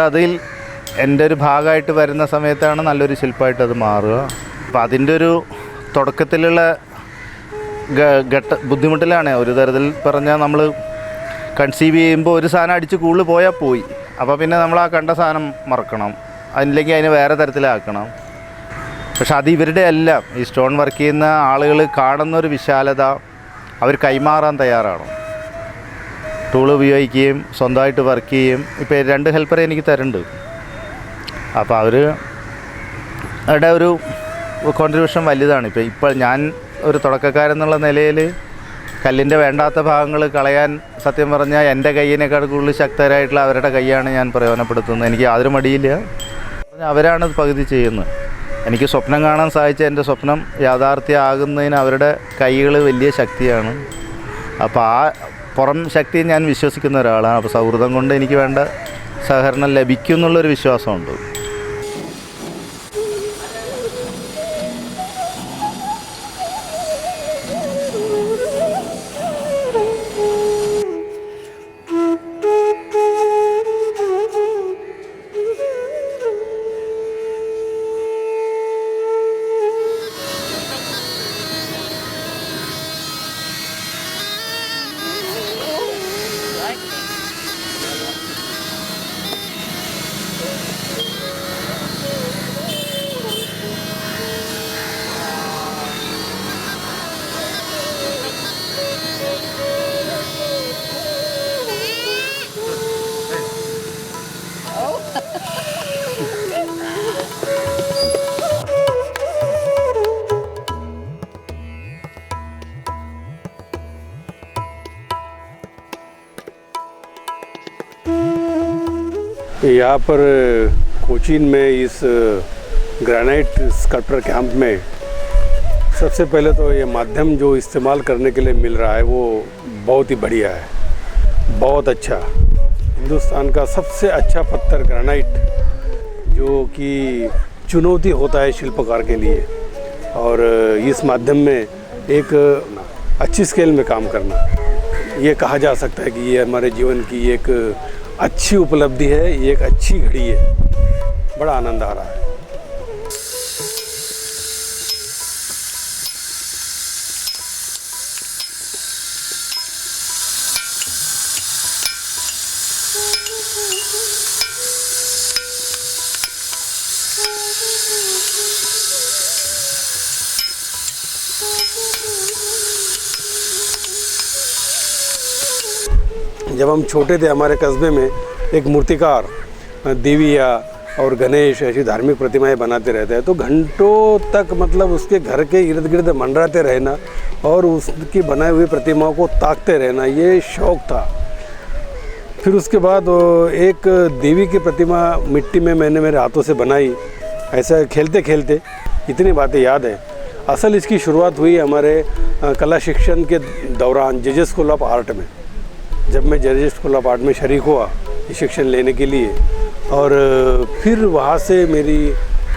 അതിൽ എൻ്റെ ഒരു ഭാഗമായിട്ട് വരുന്ന സമയത്താണ് നല്ലൊരു ശില്പമായിട്ട് അത് മാറുക. അപ്പോൾ അതിൻ്റെ ഒരു തുടക്കത്തിലുള്ള ബുദ്ധിമുട്ടിലാണ്. ഒരു തരത്തിൽ പറഞ്ഞാൽ നമ്മൾ കൺസീവ് ചെയ്യുമ്പോൾ ഒരു സാധനം അടിച്ച് കൂടുതൽ പോയാൽ പോയി. അപ്പോൾ പിന്നെ നമ്മൾ ആ കണ്ട സാധനം മറക്കണം, അതില്ലെങ്കിൽ അതിനെ വേറെ തരത്തിലാക്കണം. പക്ഷെ അത് ഇവരുടെ എല്ലാം ഈ സ്റ്റോൺ വർക്ക് ചെയ്യുന്ന ആളുകൾ കാണുന്നൊരു വിശാലത അവർ കൈമാറാൻ തയ്യാറാണ്. ടൂൾ ഉപയോഗിക്കുകയും സ്വന്തമായിട്ട് വർക്ക് ചെയ്യുകയും. ഇപ്പോൾ 2 ഹെൽപ്പറെ എനിക്ക് തരുന്നുണ്ട്. അപ്പോൾ അവരുടെ ഒരു കോൺട്രിബ്യൂഷൻ വലുതാണ്. ഇപ്പോൾ ഞാൻ ഒരു തുടക്കക്കാരെന്നുള്ള നിലയിൽ കല്ലിൻ്റെ വേണ്ടാത്ത ഭാഗങ്ങൾ കളയാൻ സത്യം പറഞ്ഞാൽ എൻ്റെ കയ്യിനേക്കാൾ കൂടുതൽ ശക്തരായിട്ടുള്ള അവരുടെ കൈയാണ് ഞാൻ പ്രയോജനപ്പെടുത്തുന്നത്. എനിക്ക് യാതൊരു മടിയില്ല. അവരാണ് പകുതി ചെയ്യുന്നത്. എനിക്ക് സ്വപ്നം കാണാൻ സാധിച്ച എൻ്റെ സ്വപ്നം യാഥാർത്ഥ്യമാകുന്നതിന് അവരുടെ കൈകൾ വലിയ ശക്തിയാണ്. അപ്പോൾ ആ പുറം ശക്തി ഞാൻ വിശ്വസിക്കുന്ന ഒരാളാണ്. അപ്പോൾ സൗഹൃദം കൊണ്ട് എനിക്ക് വേണ്ട സഹകരണം ലഭിക്കും എന്നുള്ളൊരു വിശ്വാസമുണ്ട്. यहाँ पर कोचीन में इस ग्रेनाइट स्कल्पचर कैंप में सबसे पहले तो ये माध्यम जो इस्तेमाल करने के लिए मिल रहा है वो बहुत ही बढ़िया है, बहुत अच्छा। हिंदुस्तान का सबसे अच्छा पत्थर ग्रेनाइट, जो कि चुनौती होता है शिल्पकार के लिए, और इस माध्यम में एक अच्छी स्केल में काम करना, ये कहा जा सकता है कि ये हमारे जीवन की एक अच्छी उपलब्धि है, ये एक अच्छी घड़ी है। बड़ा आनंद आ रहा है। जब हम छोटे थे हमारे कस्बे में एक मूर्तिकार देविया और गणेश ऐसी धार्मिक प्रतिमाएं बनाते रहते हैं, तो घंटों तक मतलब उसके घर के इर्द गिर्द मंडराते रहना और उसकी बनाई हुई प्रतिमाओं को ताकते रहना, ये शौक़ था। फिर उसके बाद एक देवी की प्रतिमा मिट्टी में मैंने मेरे हाथों से बनाई। ऐसा खेलते खेलते इतनी बातें याद है। असल इसकी शुरुआत हुई हमारे कला शिक्षण के दौरान जजेस स्कूल ऑफ आर्ट में, जब मैं जजेस स्कूल ऑफ आर्ट में शरीक हुआ शिक्षण लेने के लिए, और फिर वहाँ से मेरी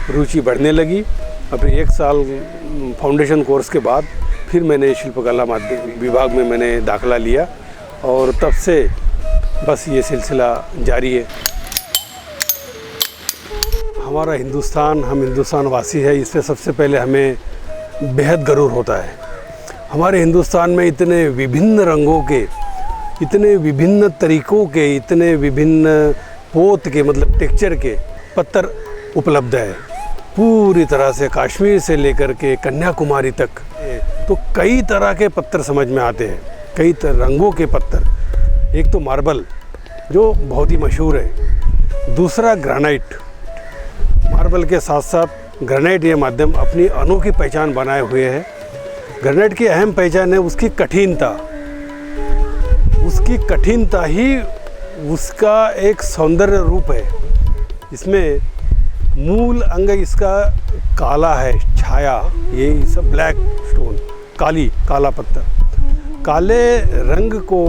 रुचि बढ़ने लगी। और फिर 1 साल फाउंडेशन कोर्स के बाद फिर मैंने शिल्पकला विभाग में मैंने दाखिला लिया, और तब से बस ये सिलसिला जारी है। हमारा हिंदुस्तान, हम हिंदुस्तान वासी है, इससे सबसे पहले हमें बेहद गर्व होता है। हमारे हिंदुस्तान में इतने विभिन्न रंगों के, इतने विभिन्न तरीक़ों के, इतने विभिन्न पोत के मतलब टेक्सचर के पत्थर उपलब्ध है। पूरी तरह से कश्मीर से लेकर के कन्याकुमारी तक, तो कई तरह के पत्थर समझ में आते हैं, कई रंगों के पत्थर। एक तो मार्बल जो बहुत ही मशहूर है, दूसरा ग्रेनाइट। मार्बल के साथ साथ ग्रेनाइट ये माध्यम अपनी अनोखी पहचान बनाए हुए है। ग्रेनाइट की अहम पहचान है उसकी कठिनता। उसकी कठिनता ही उसका एक सौंदर्य रूप है। इसमें मूल अंग इसका काला है, छाया, ये सब ब्लैक स्टोन, काला पत्थर। काले रंग को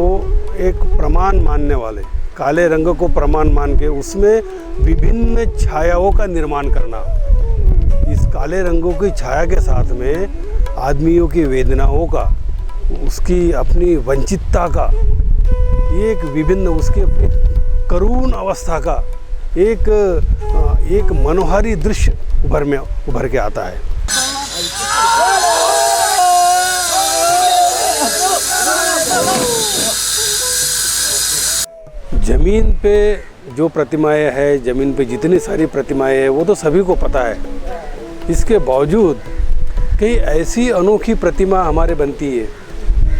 एक प्रमाण मानने वाले, काले रंग को प्रमाण मान के उसमें विभिन्न छायाओं का निर्माण करना। इस काले रंगों की छाया के साथ में आदमियों की वेदनाओं का, उसकी अपनी वंचितता का, एक विभिन्न उसके करुण अवस्था का एक मनोहारी दृश्य उभर के आता है। ज़मीन पे जो प्रतिमाएं हैं, ज़मीन पे जितनी सारी प्रतिमाएं हैं वो तो सभी को पता है। इसके बावजूद कई ऐसी अनोखी प्रतिमा हमारे बनती है।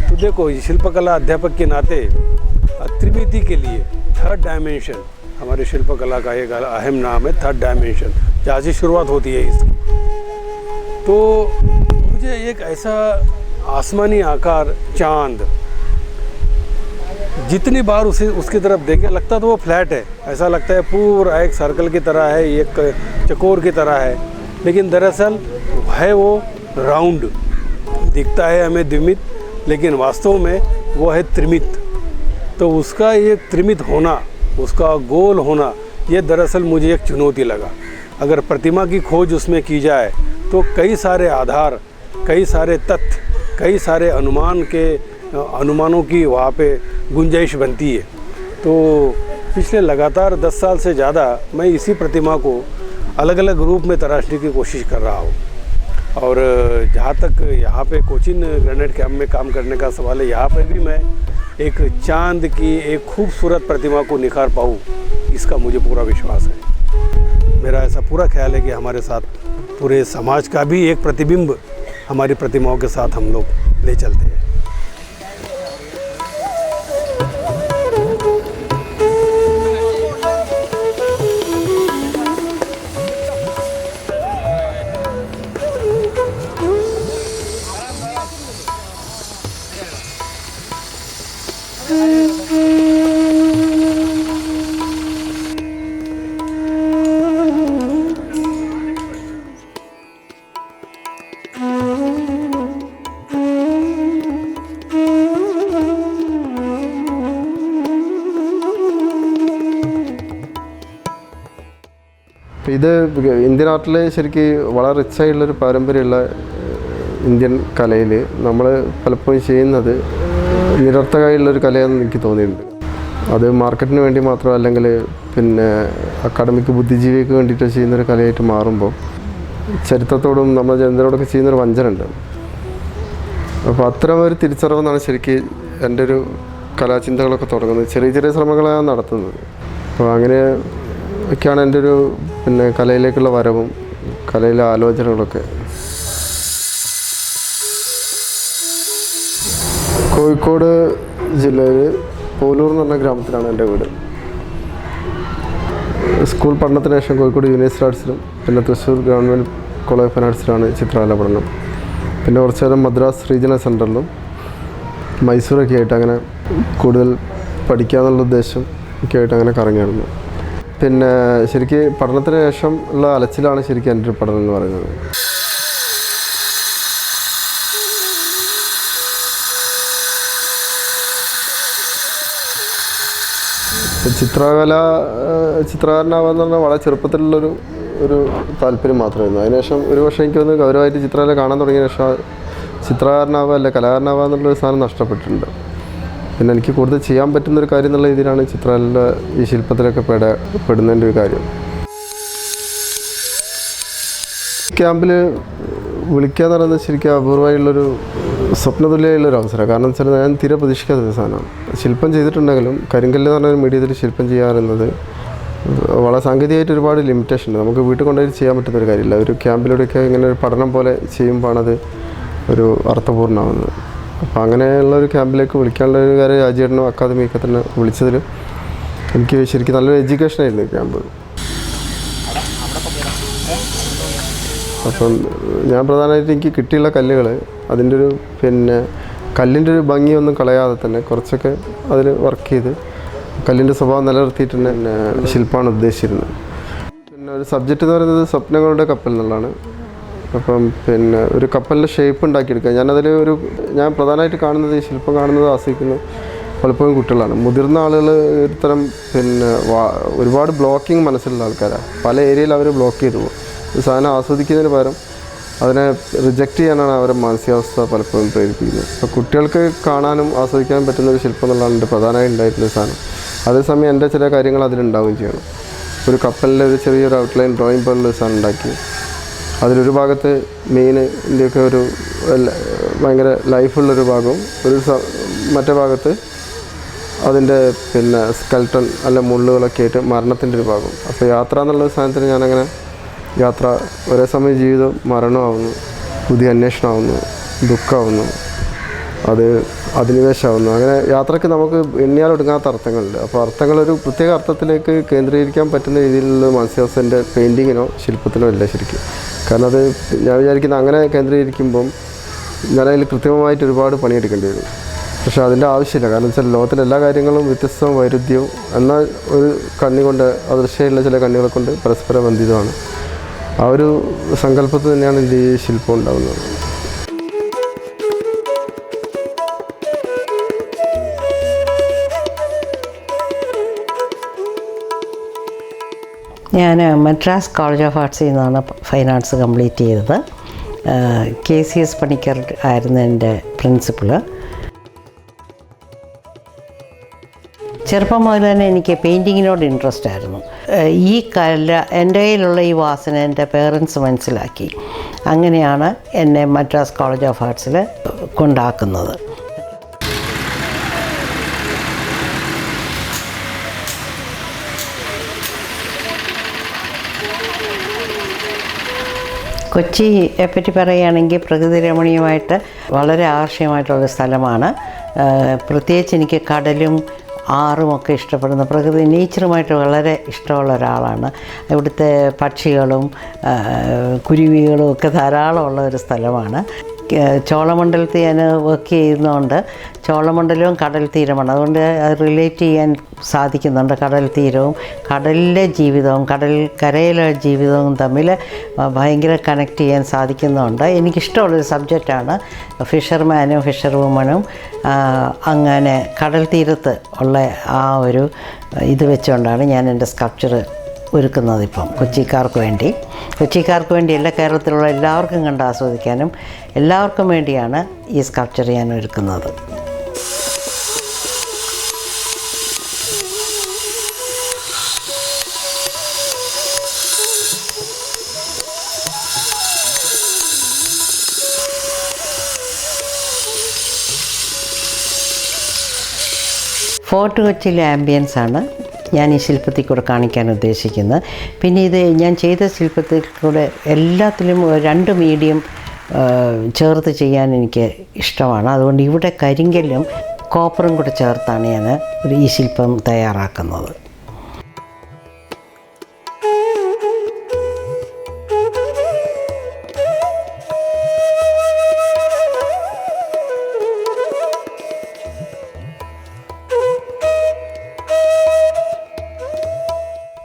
तो देखो, शिल्पकला अध्यापक के नाते त्रिमिति के लिए थर्ड डायमेंशन, हमारे शिल्पकला का एक अहम नाम है थर्ड डायमेंशन, जहाँ से शुरुआत होती है इसकी। तो मुझे एक ऐसा आसमानी आकार चांद, जितनी बार उसकी तरफ देखे लगता तो वो फ्लैट है, ऐसा लगता है पूरा एक सर्कल की तरह है, एक चकोर की तरह है, लेकिन दरअसल है वो राउंड दिखता है हमें द्विमित, लेकिन वास्तव में वो है त्रिमित। तो उसका ये त्रिमित होना, उसका गोल होना, ये दरअसल मुझे एक चुनौती लगा। अगर प्रतिमा की खोज उसमें की जाए तो कई सारे आधार, कई सारे तथ्य, कई सारे अनुमानों की वहाँ पे गुंजाइश बनती है। तो पिछले लगातार 10 साल से ज़्यादा मैं इसी प्रतिमा को अलग अलग रूप में तराशने की कोशिश कर रहा हूँ। और जहाँ तक यहाँ पे कोचीन ग्रेनाइट कैंप में काम करने का सवाल है, यहाँ पे भी मैं एक चांद की एक खूबसूरत प्रतिमा को निखार पाऊँ, इसका मुझे पूरा विश्वास है। मेरा ऐसा पूरा ख्याल है कि हमारे साथ पूरे समाज का भी एक प्रतिबिंब हमारी प्रतिमाओं के साथ हम लोग ले चलते हैं। ഇത് ഇന്ത്യൻ ആർട്ടിൽ ശരിക്കും വളരെ റിച്ചായിട്ടുള്ളൊരു പാരമ്പര്യമുള്ള ഇന്ത്യൻ കലയിൽ നമ്മൾ പലപ്പോഴും ചെയ്യുന്നത് നിരർത്ഥകമായുള്ളൊരു കലയാണെന്ന് എനിക്ക് തോന്നിയിട്ടുണ്ട്. അത് മാർക്കറ്റിന് വേണ്ടി മാത്രം അല്ലെങ്കിൽ പിന്നെ അക്കാഡമിക് ബുദ്ധിജീവിക്ക് വേണ്ടിയിട്ട് ചെയ്യുന്നൊരു കലയായിട്ട് മാറുമ്പോൾ ചരിത്രത്തോടും നമ്മുടെ ജനതയോടൊക്കെ ചെയ്യുന്നൊരു വഞ്ചനയുണ്ട്. അപ്പോൾ അത്തരം ഒരു തിരിച്ചറിവെന്നാണ് ശരിക്കും എൻ്റെ ഒരു കലാചിന്തകളൊക്കെ തുടങ്ങുന്നത്. ചെറിയ ചെറിയ ശ്രമങ്ങളാണ് നടത്തുന്നത്. അപ്പോൾ അങ്ങനെ ഒക്കെയാണ് എൻ്റെ ഒരു പിന്നെ കലയിലേക്കുള്ള വരവും കലയിലെ ആലോചനകളൊക്കെ. കോഴിക്കോട് ജില്ലയിൽ പോലൂർ എന്ന് പറഞ്ഞ ഗ്രാമത്തിലാണ് എൻ്റെ വീട്. സ്കൂൾ പഠനത്തിന് ശേഷം കോഴിക്കോട് യൂണിവേഴ്സിറ്റി ആർട്സിലും പിന്നെ Thrissur government college of fine ആർട്സിലാണ് ചിത്രകല പഠനം. പിന്നെ കുറച്ച് നേരം മദ്രാസ് റീജിയണൽ സെൻറ്ററിലും മൈസൂരൊക്കെ ആയിട്ട് അങ്ങനെ കൂടുതൽ പഠിക്കുക എന്നുള്ള ഉദ്ദേശം ഒക്കെ ആയിട്ട് അങ്ങനെ കറങ്ങിയായിരുന്നു. പിന്നെ ശരിക്കും പഠനത്തിന് ശേഷം ഉള്ള അലച്ചിലാണ് ശരിക്കും എൻ്റെ ഒരു പഠനം എന്ന് പറയുന്നത്. ചിത്രകാരനാവാന്ന് പറഞ്ഞാൽ വളരെ ചെറുപ്പത്തിലുള്ളൊരു താല്പര്യം മാത്രമായിരുന്നു. അതിനുശേഷം ഒരു പക്ഷേ എനിക്കൊന്ന് ഗൗരവമായിട്ട് ചിത്രകല കാണാൻ തുടങ്ങിയ ശേഷം ചിത്രകാരനാവുക അല്ല കലാകാരനാവുക എന്നുള്ളൊരു സാധനം നഷ്ടപ്പെട്ടിട്ടുണ്ട്. പിന്നെ എനിക്ക് കൂടുതൽ ചെയ്യാൻ പറ്റുന്നൊരു കാര്യം എന്നുള്ള രീതിയിലാണ് ചിത്രകലയുടെ ഈ ശില്പത്തിലൊക്കെ പെടുന്നതിൻ്റെ ഒരു കാര്യം. ക്യാമ്പിൽ വിളിക്കുക എന്ന് പറയുന്നത് ശരിക്കും അപൂർവമായുള്ളൊരു സ്വപ്നതുല്യമായുള്ളൊരു അവസരമാണ്. കാരണം വെച്ചാൽ ഞാൻ തീരെ പ്രതീക്ഷിക്കാത്തൊരു സാധനമാണ്. ശില്പം ചെയ്തിട്ടുണ്ടെങ്കിലും കരിങ്കല്ല് എന്ന് പറഞ്ഞൊരു മീഡിയത്തിൽ ശില്പം ചെയ്യാറുന്നത് വളരെ സാങ്കേതികമായിട്ട് ഒരുപാട് ലിമിറ്റേഷൻ ഉണ്ട്. നമുക്ക് വീട്ടിൽ കൊണ്ടുപോയി ചെയ്യാൻ പറ്റുന്നൊരു കാര്യമില്ല. ഒരു ക്യാമ്പിലൂടെയൊക്കെ ഇങ്ങനെ ഒരു പഠനം പോലെ ചെയ്യുമ്പോഴാണത് ഒരു അർത്ഥപൂർണ്ണമാകുന്നത്. അപ്പോൾ അങ്ങനെയുള്ളൊരു ക്യാമ്പിലേക്ക് വിളിക്കാനുള്ള ഒരു കാര്യം രാജേട്ടനും അക്കാദമിയൊക്കെ തന്നെ വിളിച്ചതിൽ എനിക്ക് ശരിക്കും നല്ലൊരു എഡ്യൂക്കേഷനായിരുന്നു ഈ ക്യാമ്പ്. അപ്പം ഞാൻ പ്രധാനമായിട്ട് എനിക്ക് കിട്ടിയുള്ള കല്ലുകൾ അതിൻ്റെ ഒരു പിന്നെ കല്ലിൻ്റെ ഒരു ഭംഗിയൊന്നും കളയാതെ തന്നെ കുറച്ചൊക്കെ അതിൽ വർക്ക് ചെയ്ത് കല്ലിൻ്റെ സ്വഭാവം നിലനിർത്തിയിട്ട് തന്നെ ശില്പമാണ് ഉദ്ദേശിച്ചിരുന്നത്. പിന്നെ ഒരു സബ്ജക്റ്റ് എന്ന് പറയുന്നത് സ്വപ്നങ്ങളുടെ കപ്പൽ എന്നുള്ളതാണ്. അപ്പം പിന്നെ ഒരു കപ്പലിൻ്റെ ഷേപ്പ് ഉണ്ടാക്കിയെടുക്കുക. ഞാൻ പ്രധാനമായിട്ട് കാണുന്നത് ഈ ശില്പം കാണുന്നത് ആസ്വദിക്കുന്നത് പലപ്പോഴും കുട്ടികളാണ്. മുതിർന്ന ആളുകൾ ഒരുതരം പിന്നെ ഒരുപാട് ബ്ലോക്കിംഗ് മനസ്സിലുള്ള ആൾക്കാരാണ്. പല ഏരിയയിൽ അവർ ബ്ലോക്ക് ചെയ്തു പോകും. ഒരു സാധനം ആസ്വദിക്കുന്നതിന് പകരം അതിനെ റിജക്റ്റ് ചെയ്യാനാണ് അവരുടെ മാനസികാവസ്ഥ പലപ്പോഴും പ്രേരിപ്പിക്കുന്നത്. അപ്പോൾ കുട്ടികൾക്ക് കാണാനും ആസ്വദിക്കാനും പറ്റുന്ന ഒരു ശില്പം എന്നുള്ളതാണ് എൻ്റെ പ്രധാനമായി ഉണ്ടായിരുന്ന സാധനം. അതേസമയം എൻ്റെ ചില കാര്യങ്ങൾ അതിലുണ്ടാവുകയും ചെയ്യണം. ഒരു കപ്പലിൻ്റെ ഒരു ചെറിയൊരു ഔട്ട്ലൈൻ ഡ്രോയിങ് പോലുള്ള സാധനം ഉണ്ടാക്കി അതിലൊരു ഭാഗത്ത് മീനിൻ്റെയൊക്കെ ഒരു ഭയങ്കര ലൈഫുള്ളൊരു ഭാഗവും മറ്റേ ഭാഗത്ത് അതിൻ്റെ പിന്നെ സ്കെൽട്ടൺ അല്ല മുള്ളുകളൊക്കെ ആയിട്ട് മരണത്തിൻ്റെ ഒരു ഭാഗം. അപ്പോൾ യാത്ര എന്നുള്ള സാധനത്തിന് ഞാനങ്ങനെ യാത്ര ഒരേ സമയം ജീവിതം മരണമാവുന്നു, പുതിയ അന്വേഷണമാവുന്നു, ദുഃഖമാവുന്നു, അത് അധിനിവേശമാവുന്നു. അങ്ങനെ യാത്രയ്ക്ക് നമുക്ക് എണ്ണിയാലൊടുങ്ങാത്ത അർത്ഥങ്ങളുണ്ട്. അപ്പോൾ അർത്ഥങ്ങളൊരു പ്രത്യേക അർത്ഥത്തിലേക്ക് കേന്ദ്രീകരിക്കാൻ പറ്റുന്ന രീതിയിലുള്ള മാനസികാവസ്ഥ എൻ്റെ പെയിൻറ്റിങ്ങിനോ ശില്പത്തിനോ ഇല്ല ശരിക്കും. കാരണം അത് ഞാൻ വിചാരിക്കുന്നത് അങ്ങനെ കേന്ദ്രീകരിക്കുമ്പം ഞാനതിൽ കൃത്രിമമായിട്ട് ഒരുപാട് പണിയെടുക്കേണ്ടി വരും. പക്ഷേ അതിൻ്റെ ആവശ്യമില്ല. കാരണം വെച്ചാൽ ലോകത്തിലെ എല്ലാ കാര്യങ്ങളും വ്യത്യസ്തവും വൈരുദ്ധ്യവും എന്നാൽ ഒരു കണ്ണി കൊണ്ട് അദൃശ്യമുള്ള ചില കണ്ണികളെ കൊണ്ട് പരസ്പര ബന്ധിതമാണ്. ആ ഒരു സങ്കല്പത്തിൽ തന്നെയാണ് എൻ്റെ ഈ ശില്പം ഉണ്ടാകുന്നത്. ഞാൻ മദ്രാസ് കോളേജ് ഓഫ് ആർട്സിൽ നിന്നാണ് ഫൈൻ ആർട്സ് കംപ്ലീറ്റ് ചെയ്തത്. KCS പണിക്കർ ആയിരുന്നു എൻ്റെ പ്രിൻസിപ്പള്. ചെറുപ്പം മുതൽ തന്നെ എനിക്ക് പെയിൻറ്റിങ്ങിനോട് ഇൻട്രസ്റ്റ് ആയിരുന്നു. ഈ എൻ്റെ കയ്യിലുള്ള ഈ വാസന എൻ്റെ പേരൻസ് മനസ്സിലാക്കി. അങ്ങനെയാണ് എന്നെ മദ്രാസ് കോളേജ് ഓഫ് ആർട്സിൽ കൊണ്ടാക്കുന്നത്. കൊച്ചിയെ പറ്റി പറയുകയാണെങ്കിൽ പ്രകൃതി രമണീയമായിട്ട് വളരെ ആകർഷകമായിട്ടുള്ള സ്ഥലമാണ്. പ്രത്യേകിച്ച് എനിക്ക് കടലും ആറുമൊക്കെ ഇഷ്ടപ്പെടുന്ന പ്രകൃതി നേച്ചറുമായിട്ട് വളരെ ഇഷ്ടമുള്ള ഒരാളാണ്. ഇവിടുത്തെ പക്ഷികളും കുരുവികളും ഒക്കെ ധാരാളമുള്ള ഒരു സ്ഥലമാണ്. ചോളമണ്ഡലത്തിൽ ഞാൻ വർക്ക് ചെയ്യുന്നതുകൊണ്ട് ചോളമണ്ഡലവും കടൽ തീരമാണ്. അതുകൊണ്ട് അത് റിലേറ്റ് ചെയ്യാൻ സാധിക്കുന്നുണ്ട്. കടൽ തീരവും കടലിലെ ജീവിതവും കരയിലെ ജീവിതവും തമ്മിൽ ഭയങ്കര കണക്ട് ചെയ്യാൻ സാധിക്കുന്നുണ്ട്. എനിക്കിഷ്ടമുള്ളൊരു സബ്ജക്റ്റാണ്. ഫിഷർമാനും ഫിഷർ വുമണും അങ്ങനെ കടൽ തീരത്ത് ഉള്ള ആ ഒരു ഇത് വെച്ചുകൊണ്ടാണ് ഞാൻ എൻ്റെ സ്കൾപ്ചർ ഒരുക്കുന്നത്. ഇപ്പം കൊച്ചിക്കാർക്ക് വേണ്ടിയല്ല, കേരളത്തിലുള്ള എല്ലാവർക്കും കണ്ട് ആസ്വദിക്കാനും എല്ലാവർക്കും വേണ്ടിയാണ് ഈ സ്കൾപ്ചർ ഞാൻ ഒരുക്കുന്നത്. ഫോർട്ട് കൊച്ചിയിലെ ആംബിയൻസാണ് ഞാൻ ഈ ശില്പത്തിൽ കൂടെ കാണിക്കാൻ ഉദ്ദേശിക്കുന്നത്. പിന്നെ ഇത് ഞാൻ ചെയ്ത ശില്പത്തിൽ കൂടെ എല്ലാത്തിലും 2 മീഡിയം ചേർത്ത് ചെയ്യാൻ എനിക്ക് ഇഷ്ടമാണ്. അതുകൊണ്ട് ഇവിടെ കരിങ്കല്ലും കോപ്പറും കൂടെ ചേർത്താണ് ഞാൻ ഈ ശില്പം തയ്യാറാക്കുന്നത്.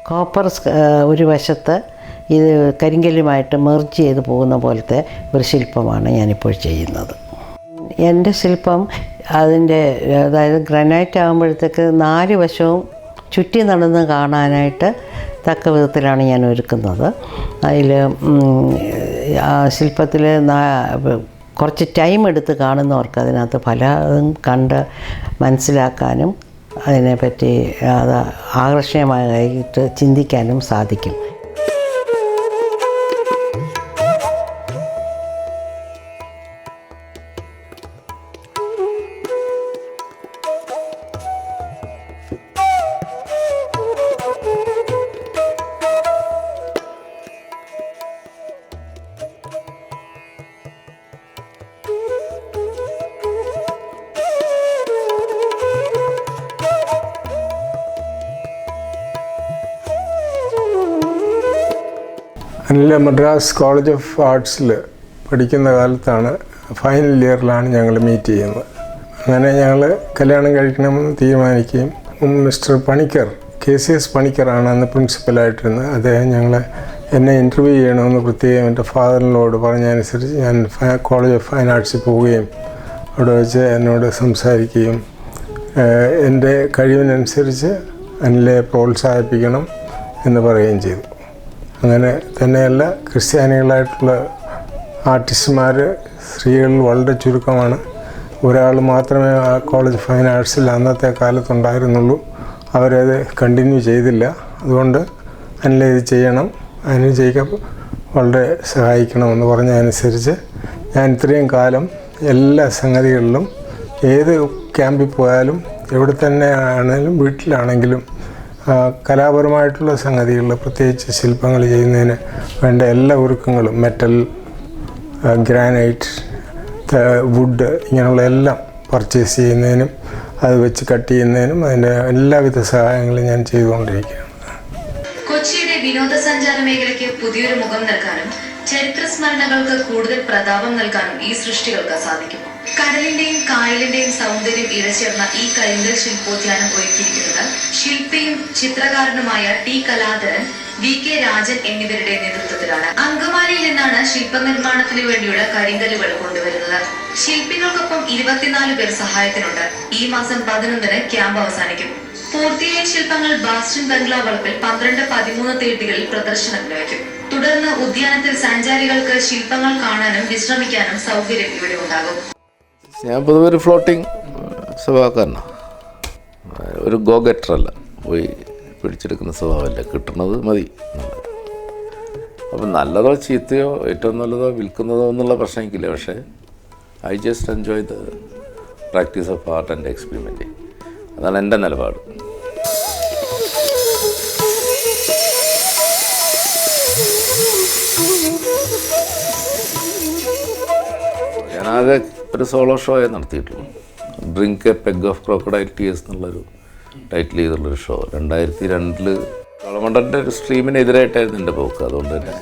കോപ്പർ ഒരു വശത്ത് ഇത് കരിങ്കല്ലുമായിട്ട് മെർജ് ചെയ്ത് പോകുന്ന പോലത്തെ ഒരു ശില്പമാണ് ഞാനിപ്പോൾ ചെയ്യുന്നത്. എൻ്റെ ശില്പം അതായത് ഗ്രാനൈറ്റ് ആകുമ്പോഴത്തേക്ക് 4 വശവും ചുറ്റി നടന്ന് കാണാനായിട്ട് തക്ക വിധത്തിലാണ് ഞാൻ ഒരുക്കുന്നത്. അതിൽ ശില്പത്തിൽ കുറച്ച് ടൈം എടുത്ത് കാണുന്നവർക്ക് അതിനകത്ത് പലതും കണ്ട് മനസ്സിലാക്കാനും അതിനെപ്പറ്റി അത് ആകർഷണീയമായിട്ട് ചിന്തിക്കാനും സാധിക്കും. അനില മദ്രാസ് കോളേജ് ഓഫ് ആർട്സിൽ പഠിക്കുന്ന കാലത്താണ്, ഫൈനൽ ഇയറിലാണ് ഞങ്ങൾ മീറ്റ് ചെയ്യുന്നത്. അങ്ങനെ ഞങ്ങൾ കല്യാണം കഴിക്കണമെന്ന് തീരുമാനിക്കുകയും മിസ്റ്റർ പണിക്കർ, KCS പണിക്കറാണ് അന്ന് പ്രിൻസിപ്പലായിട്ടിരുന്നത്. അദ്ദേഹം എന്നെ ഇൻ്റർവ്യൂ ചെയ്യണമെന്ന് പ്രത്യേകം എൻ്റെ ഫാദറിനോട് പറഞ്ഞതനുസരിച്ച് ഞാൻ കോളേജ് ഓഫ് ഫൈൻ ആർട്സിൽ പോവുകയും അവിടെ വെച്ച് എന്നോട് സംസാരിക്കുകയും എൻ്റെ കഴിവിനനുസരിച്ച് അനിലെ പ്രോത്സാഹിപ്പിക്കണം എന്ന് പറയുകയും ചെയ്തു. അങ്ങനെ തന്നെയല്ല, ക്രിസ്ത്യാനികളായിട്ടുള്ള ആർട്ടിസ്റ്റുമാർ സ്ത്രീകളിൽ വളരെ ചുരുക്കമാണ്. ഒരാൾ മാത്രമേ ആ കോളേജ് ഫൈൻ ആർട്സിൽ അന്നത്തെ കാലത്തുണ്ടായിരുന്നുള്ളൂ. അവരത് കണ്ടിന്യൂ ചെയ്തില്ല. അതുകൊണ്ട് അനില ഇത് ചെയ്യണം, അതിന് ജേക്കബ് വളരെ സഹായിക്കണമെന്ന് പറഞ്ഞതനുസരിച്ച് ഞാൻ ഇത്രയും കാലം എല്ലാ സംഗതികളിലും ഏത് ക്യാമ്പിൽ പോയാലും എവിടെ തന്നെ ആണെങ്കിലും വീട്ടിലാണെങ്കിലും കലാപരമായിട്ടുള്ള സംഗതികൾ, പ്രത്യേകിച്ച് ശില്പങ്ങൾ ചെയ്യുന്നതിന് വേണ്ട എല്ലാ ഒരുക്കങ്ങളും, മെറ്റൽ, ഗ്രാനൈറ്റ്, വുഡ്, ഇങ്ങനെയുള്ള എല്ലാം പർച്ചേസ് ചെയ്യുന്നതിനും അത് വെച്ച് കട്ട് ചെയ്യുന്നതിനും അതിൻ്റെ എല്ലാവിധ സഹായങ്ങളും ഞാൻ ചെയ്തുകൊണ്ടിരിക്കുകയാണ്. കൊച്ചിയുടെ വിനോദസഞ്ചാര മേഖലയ്ക്ക് പുതിയൊരു മുഖം നൽകാനും ചരിത്ര സ്മരണകൾക്ക് കൂടുതൽ പ്രതാപം നൽകാനും ഈ സൃഷ്ടികൾക്ക് സാധിക്കും. കടലിന്റെയും കായലിന്റെയും സൗന്ദര്യം ഇഴചേർന്ന ഈ കരിങ്കൽ ശില്പോദ്യാനം ഒരുക്കിയിരിക്കുന്നത് ശില്പിയും ചിത്രകാരനുമായ T. കലാധരൻ, V.K. രാജൻ എന്നിവരുടെ നേതൃത്വത്തിലാണ്. അങ്കമാലിയിൽ നിന്നാണ് ശില്പനിർമ്മാണത്തിന് വേണ്ടിയുള്ള കരിങ്കല്ലുകൾ കൊണ്ടുവരുന്നത്. ശില്പികൾക്കൊപ്പം 24 പേർ സഹായത്തിനുണ്ട്. ഈ മാസം 11-ന് ക്യാമ്പ് അവസാനിക്കും. പൂർത്തിയായ ശില്പങ്ങൾ ബാസ്റ്റൺ ബംഗ്ലാവ് വളപ്പിൽ 12-13 തീയതികളിൽ പ്രദർശനത്തിന് വയ്ക്കും. തുടർന്ന് ഉദ്യാനത്തിൽ സഞ്ചാരികൾക്ക് ശില്പങ്ങൾ കാണാനും വിശ്രമിക്കാനും സൗകര്യം ഇവിടെ ഉണ്ടാകും. ഞാൻ പൊതുവെ ഒരു ഫ്ലോട്ടിങ് സ്വഭാവക്കാരനാണ്. ഒരു ഗോ ഗെറ്ററല്ല, പോയി പിടിച്ചെടുക്കുന്ന സ്വഭാവമല്ല, കിട്ടുന്നത് മതി എന്നുള്ളത്. അപ്പം നല്ലതോ ചീത്തയോ ഏറ്റവും നല്ലതോ വിൽക്കുന്നതോ എന്നുള്ള പ്രശ്നം എനിക്കില്ല. പക്ഷേ I just enjoy the practice of art and experiment. അതാണ് എൻ്റെ നിലപാട്. ഞാനാകെ ഒരു സോളോ ഷോയെ നടത്തിയിട്ടുള്ളൂ. Drink a peg of crocodile tears എന്നുള്ളൊരു ടൈറ്റിൽ ചെയ്തുള്ളൊരു ഷോ 2002 ചോളമണ്ഡലിൻ്റെ ഒരു സ്ട്രീമിനെതിരായിട്ടായിരുന്നു എൻ്റെ പോക്ക്. അതുകൊണ്ട് തന്നെ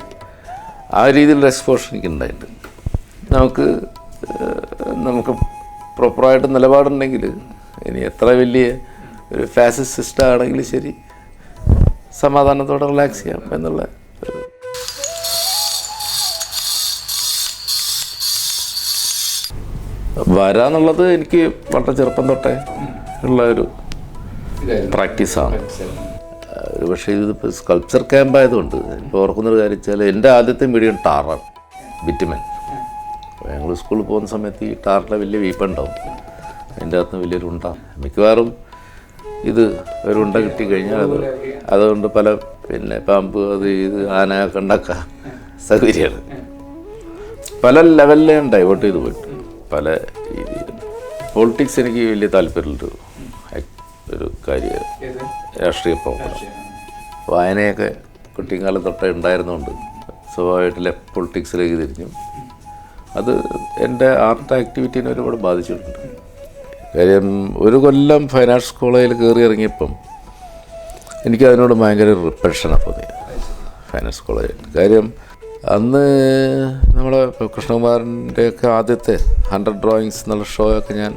ആ രീതിയിലുള്ള എക്സ്പോഷർ എനിക്ക് ഉണ്ടായിട്ടുണ്ട്. നമുക്ക് നമുക്ക് പ്രോപ്പറായിട്ട് നിലപാടുണ്ടെങ്കിൽ ഇനി എത്ര വലിയ ഒരു ഫാസിസ്റ്റ് സിസ്റ്റം ആണെങ്കിലും ശരി സമാധാനത്തോടെ റിലാക്സ് ചെയ്യാം എന്നുള്ള വരാന്നുള്ളത് എനിക്ക് വളരെ ചെറുപ്പം തൊട്ടേ ഉള്ള ഒരു പ്രാക്ടീസാണ്. ഒരു പക്ഷേ ഇതിപ്പോൾ സ്കൾപ്ചർ ക്യാമ്പ് ആയതുകൊണ്ട് ഇപ്പോൾ ഓർക്കുന്നൊരു കാര്യം വെച്ചാൽ എൻ്റെ ആദ്യത്തെ മീഡിയം ടാറാണ്, ബിറ്റുമൻ. ഞങ്ങൾ സ്കൂളിൽ പോകുന്ന സമയത്ത് ഈ ടാറിൻ്റെ വലിയ വീപ്പുണ്ടാവും, അതിൻ്റെ അകത്ത് വലിയൊരു ഉണ്ട. മിക്കവാറും ഇത് ഒരു ഉണ്ട കിട്ടിക്കഴിഞ്ഞാൽ അതുകൊണ്ട് പല പിന്നെ പാമ്പ് അത് ഇത് ആന കണ്ടക്ക സൗകര്യമാണ്. പല ലെവലിലും ഡൈവേർട്ട് ചെയ്ത് പോയിട്ട് പല രീതിയിൽ. പൊളിറ്റിക്സ് എനിക്ക് വലിയ താല്പര്യമുള്ളൊരു ഒരു കാര്യമായിരുന്നു, രാഷ്ട്രീയ പ്രവർത്തനം. വായനയൊക്കെ കുട്ടിക്കാലം തൊട്ടേ ഉണ്ടായിരുന്നുകൊണ്ട് സ്വാഭാവികമായിട്ട് പൊളിറ്റിക്സിലേക്ക് തിരിഞ്ഞു. അത് എൻ്റെ ആർട്ട് ആക്ടിവിറ്റീനെ ഒരുപാട് ബാധിച്ചിട്ടുണ്ട്. കാര്യം ഒരു കൊല്ലം ഫൈൻ ആർട്സ് കോളേജിൽ കയറി ഇറങ്ങിയപ്പം എനിക്കതിനോട് ഭയങ്കര റിപ്പൽഷനാണ് തോന്നിയത് ഫൈൻ ആർട്സ് കോളേജിൽ. കാര്യം അന്ന് നമ്മുടെ കൃഷ്ണകുമാറിൻ്റെയൊക്കെ ആദ്യത്തെ 100 ഡ്രോയിങ്സ് എന്നുള്ള ഷോ ഒക്കെ ഞാൻ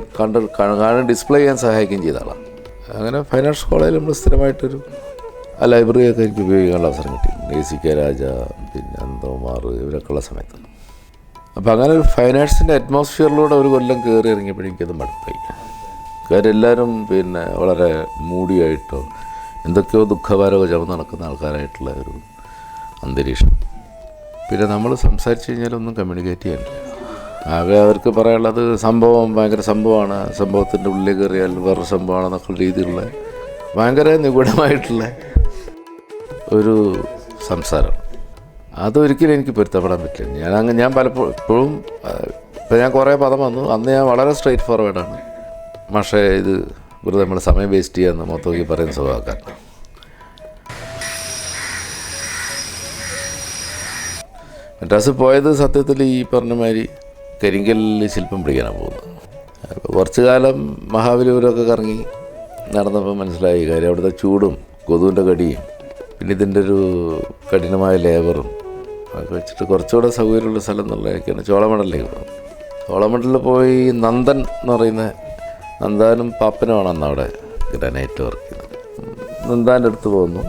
കാണാൻ ഡിസ്പ്ലേ ചെയ്യാൻ സഹായിക്കുകയും ചെയ്ത ആളാണ്. അങ്ങനെ ഫൈൻ ആർട്സ് കോളേജിൽ നമ്മൾ സ്ഥിരമായിട്ടൊരു ആ ലൈബ്രറിയൊക്കെ എനിക്ക് ഉപയോഗിക്കാനുള്ള അവസരം കിട്ടി. AC.K. രാജ, പിന്നെ അന്തോമാർ ഇവരൊക്കെ ഉള്ള സമയത്ത്. അപ്പോൾ അങ്ങനെ ഒരു ഫൈൻ ആർട്സിൻ്റെ അറ്റ്മോസ്ഫിയറിലൂടെ ഒരു കൊല്ലം കയറി ഇറങ്ങിയപ്പോഴെനിക്കത് മടുപ്പായി. കാര്യം എല്ലാവരും പിന്നെ വളരെ മൂടിയായിട്ടോ എന്തൊക്കെയോ ദുഃഖഭാരമൊക്കെ ചുമന്ന് നടക്കുന്ന ആൾക്കാരായിട്ടുള്ള ഒരു അന്തരീക്ഷം. പിന്നെ നമ്മൾ സംസാരിച്ച് കഴിഞ്ഞാലൊന്നും കമ്മ്യൂണിക്കേറ്റ് ചെയ്യാനില്ല. ആകെ അവർക്ക് പറയാനുള്ളത് സംഭവം ഭയങ്കര സംഭവമാണ്, സംഭവത്തിൻ്റെ ഉള്ളിൽ കയറിയാൽ വേറൊരു സംഭവമാണെന്നൊക്കെ രീതിയിലുള്ള ഭയങ്കര നിഗൂഢമായിട്ടുള്ള ഒരു സംസാരം. അതൊരിക്കലും എനിക്ക് പൊരുത്തപ്പെടാൻ പറ്റില്ല. ഞാൻ പലപ്പോഴും ഇപ്പോഴും ഇപ്പം ഞാൻ കുറേ പദം വന്നു. അന്ന് ഞാൻ വളരെ സ്ട്രെയിറ്റ് ഫോർവേഡാണ്. പക്ഷേ ഇത് വെറുതെ നമ്മൾ സമയം വേസ്റ്റ് ചെയ്യാമെന്ന് മൊത്തം പറയുന്ന സ്വഭാവക്കാരൻ. മദ്രാസ് പോയത് സത്യത്തിൽ ഈ പറഞ്ഞ മാതിരി കരിങ്കല്ലിൽ ശില്പം പിടിക്കാനാണ് പോകുന്നത്. അപ്പോൾ കുറച്ച് കാലം മഹാബലിപുരമൊക്കെ കറങ്ങി നടന്നപ്പോൾ മനസ്സിലായി കാര്യം അവിടുത്തെ ചൂടും കൊതുവിൻ്റെ കടിയും പിന്നെ ഇതിൻ്റെ ഒരു കഠിനമായ ലേബറും ഒക്കെ വെച്ചിട്ട് കുറച്ചുകൂടെ സൗകര്യമുള്ള സ്ഥലം എന്നുള്ളതൊക്കെയാണ് ചോളമണ്ഡലിലേക്ക് പോകുന്നത്. ചോളമണ്ഡലിൽ പോയി നന്ദൻ എന്ന് പറയുന്ന നന്ദാനും പാപ്പനുമാണ് അന്ന് അവിടെ ഗ്രാനൈറ്റ് വർക്ക് ചെയ്യുന്നത്. നന്ദാൻ്റെ അടുത്ത് പോകുന്നു.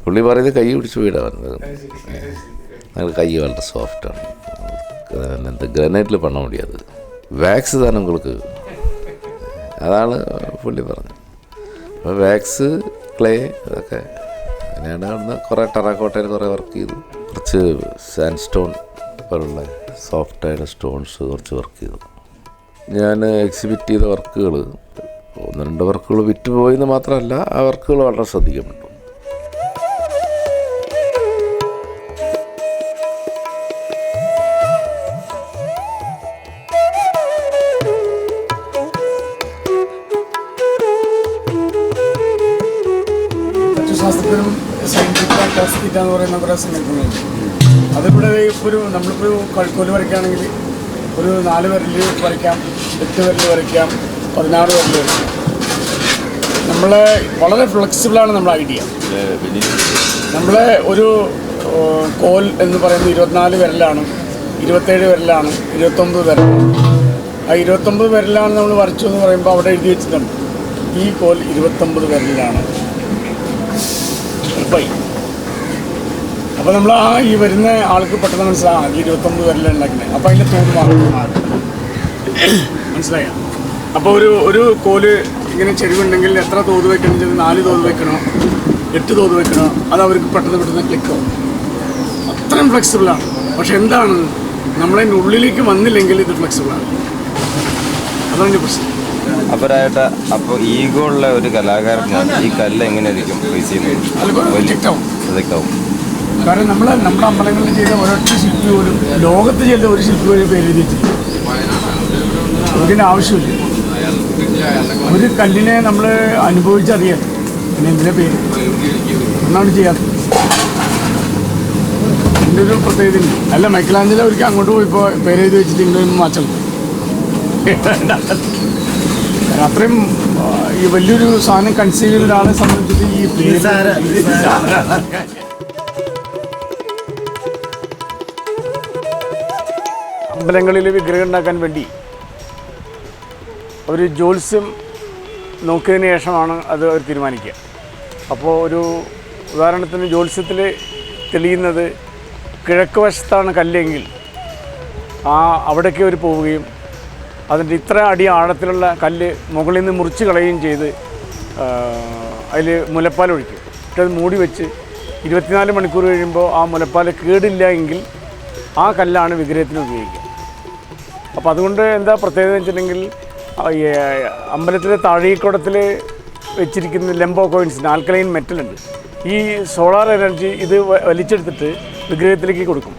പുള്ളി പറയുന്നത് കൈ പിടിച്ച് വീടാണ് വന്നത്. ഞങ്ങൾ കൈ വളരെ സോഫ്റ്റാണ്, എന്ത് ഗ്രാനൈറ്റിൽ പണ മുടിയാത്, വാക്സ് തന്നെ உங்களுக்கு അതാണ് പുള്ളി പറഞ്ഞത്. അപ്പോൾ വാക്സ്, ക്ലേ അതൊക്കെ അങ്ങനെയാണ്. അവിടുന്ന് കുറേ ടെറാക്കോട്ടയിൽ കുറേ വർക്ക് ചെയ്തു. കുറച്ച് സാൻഡ് സ്റ്റോൺ പോലുള്ള സോഫ്റ്റായ സ്റ്റോൺസ് കുറച്ച് വർക്ക് ചെയ്തു. ഞാൻ എക്സിബിറ്റ് ചെയ്ത വർക്കുകൾ 1-2 വർക്കുകൾ വിറ്റുപോയെന്ന് മാത്രമല്ല, ആ വർക്കുകൾ വളരെ ശ്രദ്ധിക്കപ്പെട്ടു. ശാസ്ത്രത്തിനും സയൻറ്റിഫിക് ക്ലാസ് തീറ്റ എന്ന് പറയുന്ന കുറേ സങ്കല്പങ്ങളുണ്ട്. അതിവിടെ ഇപ്പോൾ നമ്മളിപ്പോൾ കഴുക്കോല് വരയ്ക്കുകയാണെങ്കിൽ ഒരു 4 വിരൽ വരയ്ക്കാം, 8 വിരൽ വരയ്ക്കാം, 16 വിരൽ വരയ്ക്കാം. നമ്മളെ വളരെ ഫ്ലെക്സിബിളാണ് നമ്മുടെ ഐഡിയ. നമ്മളെ ഒരു കോൽ എന്ന് പറയുന്നത് 24 വിരലാണ്, 27 വിരലാണ്, 29 വിരലാണ്. ആ 29 വിരലാണ് നമ്മൾ വരച്ചു എന്ന് പറയുമ്പോൾ അവിടെ എഴുതി വെച്ചിട്ടുണ്ട് ഈ കോൽ 29 വിരലിലാണ്. എളുപ്പമായി. അപ്പോൾ നമ്മൾ ഈ വരുന്ന ആൾക്ക് പെട്ടെന്ന് മനസ്സിലാകാം 29 വിരൽ ഉണ്ടാക്കുന്നത്. അപ്പോൾ അതിൻ്റെ തോത് മാറും. മനസ്സിലായ? അപ്പോൾ ഒരു കോല് ഇങ്ങനെ ചെരിവുണ്ടെങ്കിൽ എത്ര തോത് വയ്ക്കണം വെച്ചാൽ 4 തോത് വയ്ക്കണോ 8 തോത് വയ്ക്കണോ അത് അവർക്ക് പെട്ടെന്ന് ക്ലിക്കാവും. അത്രയും ഫ്ലെക്സിബിളാണ്. പക്ഷെ എന്താണ്, നമ്മളതിൻ്റെ ഉള്ളിലേക്ക് വന്നില്ലെങ്കിൽ ഇത് ഫ്ലെക്സിബിളാണ്. അതാണ് പ്രശ്നം. അപ്പോൾ ഈഗോ ഉള്ള ഒരു കലാകാരന് ഈ കല്ല് എങ്ങനെയായിരിക്കും ഫേസ് ചെയ്യുന്നത്? കാരണം നമ്മുടെ അമ്പലങ്ങളിൽ ചെയ്ത ഒരൊറ്റ ശില്പി പോലും ലോകത്ത് ചെയ്ത ഒരു ശില്പി പോലും പേര് എഴുതിയിട്ടില്ല. അതിൻ്റെ ആവശ്യമില്ല. ഒരു കല്ലിനെ നമ്മൾ അനുഭവിച്ചറിയാം, പിന്നെ എന്തിനെ പേര് ഒന്നാണ് ചെയ്യാത്തത്. എൻ്റെ ഒരു പ്രത്യേകത അല്ല. മൈക്കലാഞ്ചലോ ഒരിക്കൽ അങ്ങോട്ട് പോയിപ്പോൾ പേരെഴുതി വെച്ചിട്ട് ഇങ്ങോട്ട് മാറ്റം. അത്രയും ഈ വലിയൊരു സാധനം കൺസീവ് ചെയ്ത ഒരാളെ സംബന്ധിച്ചിട്ട് ഈ അമ്പലങ്ങളിൽ വിഗ്രഹം ഉണ്ടാക്കാൻ വേണ്ടി ഒരു ജ്യോത്സ്യം നോക്കിയതിന് ശേഷമാണ് അത് അവർ തീരുമാനിക്കുക. അപ്പോൾ ഒരു ഉദാഹരണത്തിന് ജ്യോത്സ്യത്തിൽ തെളിയുന്നത് കിഴക്ക് വശത്താണ് കല്ലെങ്കിൽ അവിടേക്ക് അവർ പോവുകയും അതിൻ്റെ ഇത്ര അടി ആഴത്തിലുള്ള കല്ല് മുകളിൽ നിന്ന് മുറിച്ച് കളയുകയും ചെയ്ത് അതിൽ മുലപ്പാൽ ഒഴിക്കും. എന്നിട്ട് അത് മൂടി വെച്ച് 24 മണിക്കൂർ കഴിയുമ്പോൾ ആ മുലപ്പാൽ കേടില്ല എങ്കിൽ ആ കല്ലാണ് വിഗ്രഹത്തിന് ഉപയോഗിക്കുക. അപ്പോൾ അതുകൊണ്ട് എന്താ പ്രത്യേകത എന്ന് വെച്ചിട്ടുണ്ടെങ്കിൽ അമ്പലത്തിലെ താഴീക്കുടത്തിൽ വെച്ചിരിക്കുന്ന ലെംബോ കോയിൻസിന് ആൽക്കലൈൻ മെറ്റലുണ്ട്. ഈ സോളാർ എനർജി ഇത് വലിച്ചെടുത്തിട്ട് വിഗ്രഹത്തിലേക്ക് കൊടുക്കും.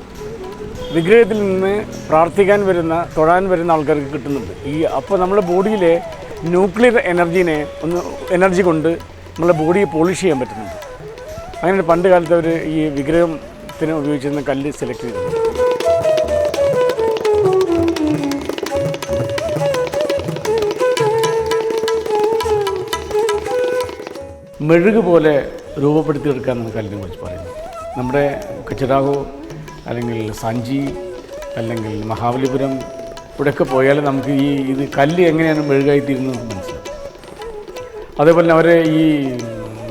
വിഗ്രഹത്തിൽ നിന്ന് പ്രാർത്ഥിക്കാൻ വരുന്ന തൊഴാൻ വരുന്ന ആൾക്കാർക്ക് കിട്ടുന്നുണ്ട്. അപ്പോൾ നമ്മുടെ ബോഡിയിലെ ന്യൂക്ലിയർ എനർജി കൊണ്ട് നമ്മളെ ബോഡിയെ പോളിഷ് ചെയ്യാൻ പറ്റുന്നുണ്ട്. അങ്ങനെ പണ്ട് കാലത്ത് അവർ ഈ വിഗ്രഹത്തിന് ഉപയോഗിച്ചിരുന്ന കല്ല് സെലക്ട് ചെയ്തത്. മെഴുക് പോലെ രൂപപ്പെടുത്തിയെടുക്കാമെന്നാണ് കല്ലിനെ കുറിച്ച് പറയുന്നത്. നമ്മുടെ ഖജുരാഹോ അല്ലെങ്കിൽ സാഞ്ചി അല്ലെങ്കിൽ മഹാബലിപുരം ഇവിടെയൊക്കെ പോയാൽ നമുക്ക് ഇത് കല്ല് എങ്ങനെയാണ് മെഴുകായിത്തീരുന്നത് മനസ്സിലാവും. അതേപോലെ അവർ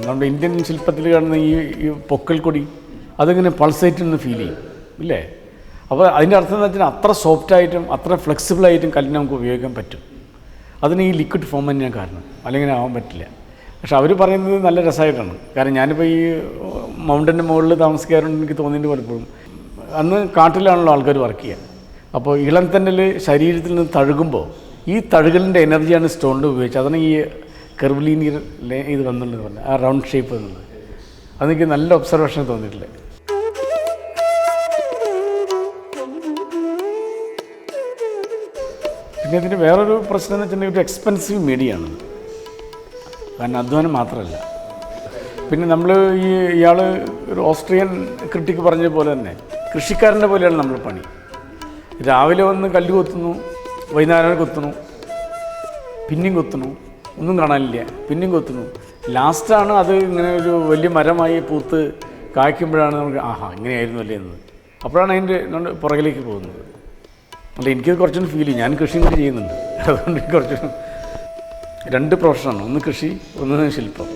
നമ്മുടെ ഇന്ത്യൻ ശില്പത്തിൽ കാണുന്ന ഈ പൊക്കൽക്കൊടി അതിങ്ങനെ പൾസേറ്റെന്ന് ഫീൽ ചെയ്യും ഇല്ലേ? അപ്പോൾ അതിൻ്റെ അർത്ഥം എന്ന് വെച്ചാൽ അത്ര സോഫ്റ്റായിട്ടും അത്ര ഫ്ലെക്സിബിളായിട്ടും കല്ലിന് നമുക്ക് ഉപയോഗിക്കാൻ പറ്റും. അതിന് ഈ ലിക്വിഡ് ഫോം തന്നെയാണ് കാരണം, അല്ലെങ്കിൽ ആവാൻ പറ്റില്ല. പക്ഷെ അവർ പറയുന്നത് നല്ല രസമായിട്ടാണ്. കാരണം ഞാനിപ്പോൾ ഈ മൗണ്ടൻ്റെ മുകളിൽ താമസിക്കാറുണ്ട്. എനിക്ക് തോന്നിയിട്ട് പലപ്പോഴും അന്ന് കാട്ടിലാണല്ലോ ആൾക്കാർ വർക്ക് ചെയ്യുക. അപ്പോൾ ഇളം തന്നൽ ശരീരത്തിൽ നിന്ന് തഴുകുമ്പോൾ ഈ തഴുകലിൻ്റെ എനർജിയാണ് സ്റ്റോണിൽ ഉപയോഗിച്ചത്. അതാണ് ഈ കെർവ്ലീനിയർ ഇത് വന്നുള്ളത് പറഞ്ഞത്, ആ റൗണ്ട് ഷേപ്പ് എന്നുള്ളത്. അതെനിക്ക് നല്ല ഒബ്സർവേഷൻ തോന്നിയിട്ടില്ല. പിന്നെ ഇതിന് വേറൊരു പ്രശ്നം എന്ന് വെച്ചിട്ടുണ്ടെങ്കിൽ ഒരു എക്സ്പെൻസീവ് മീഡിയയാണ്. കാരണം അധ്വാനം മാത്രമല്ല. പിന്നെ നമ്മൾ ഇയാൾ ഒരു ഓസ്ട്രിയൻ ക്രിട്ടിക്ക് പറഞ്ഞ പോലെ തന്നെ കൃഷിക്കാരൻ്റെ പോലെയാണ് നമ്മൾ പണി. രാവിലെ വന്ന് കല്ല് കൊത്തുന്നു, വൈകുന്നേരം കൊത്തുന്നു, പിന്നെയും കൊത്തുന്നു, ഒന്നും കാണാനില്ല, പിന്നെയും കൊത്തുന്നു. ലാസ്റ്റാണ് അത് ഇങ്ങനെ ഒരു വലിയ മരമായി പൂത്ത് കായ്ക്കുമ്പോഴാണ് നമുക്ക് ഇങ്ങനെയായിരുന്നു അല്ലേ എന്നത്. അപ്പോഴാണ് അതിൻ്റെ പുറകിലേക്ക് പോകുന്നത്. അല്ല, എനിക്കത് കുറച്ചുകൂടി ഫീൽ ചെയ്യും. ഞാൻ കൃഷിയും കൂടി ചെയ്യുന്നുണ്ട്. അതുകൊണ്ട് എനിക്ക് കുറച്ചുകൂടി 2 പ്രൊഫഷനാണ്, ഒന്ന് കൃഷി, ഒന്ന് ശില്പം.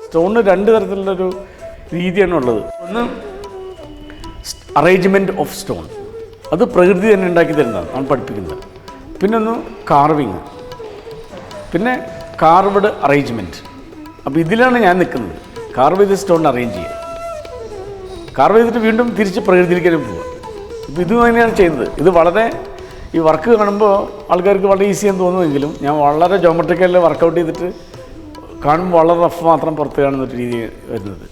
സ്റ്റോണിന് 2 തരത്തിലുള്ളൊരു രീതിയാണ് ഉള്ളത്. ഒന്ന് അറേഞ്ച്മെൻറ്റ് ഓഫ് സ്റ്റോൺ, അത് പ്രകൃതി തന്നെ ഉണ്ടാക്കി തരുന്നതാണ്, ആണ് പഠിപ്പിക്കുന്നത്. പിന്നെ ഒന്ന് കാർവിങ്, പിന്നെ കാർവ്ഡ് അറേഞ്ച്മെൻറ്റ്. അപ്പോൾ ഇതിലാണ് ഞാൻ നിൽക്കുന്നത്. കാർവ് ചെയ്ത് സ്റ്റോൺ അറേഞ്ച് ചെയ്യുക, കാർവ് ചെയ്തിട്ട് വീണ്ടും തിരിച്ച് പ്രകൃതിയിലേക്ക് പോവുക. ഇപ്പോൾ ഇത് തന്നെയാണ് ചെയ്യുന്നത്. ഇത് വളരെ ഈ വർക്ക് കാണുമ്പോൾ ആൾക്കാർക്ക് വളരെ ഈസിയെന്ന് തോന്നുമെങ്കിലും ഞാൻ വളരെ ജോമെട്രിക്കലിൽ വർക്കൗട്ട് ചെയ്തിട്ട് കാണുമ്പോൾ വളരെ റഫ് മാത്രം പുറത്ത് കാണുന്നൊരു രീതി വരുന്നത്.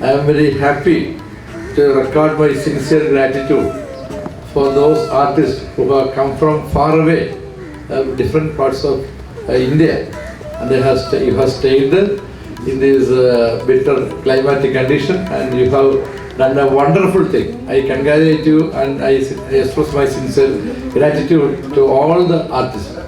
I am very happy to record my sincere gratitude for those artists who have come from far away, different parts of India, and you have stayed in this bitter climatic condition, and you have done a wonderful thing. I congratulate you and I express my sincere gratitude to all the artists.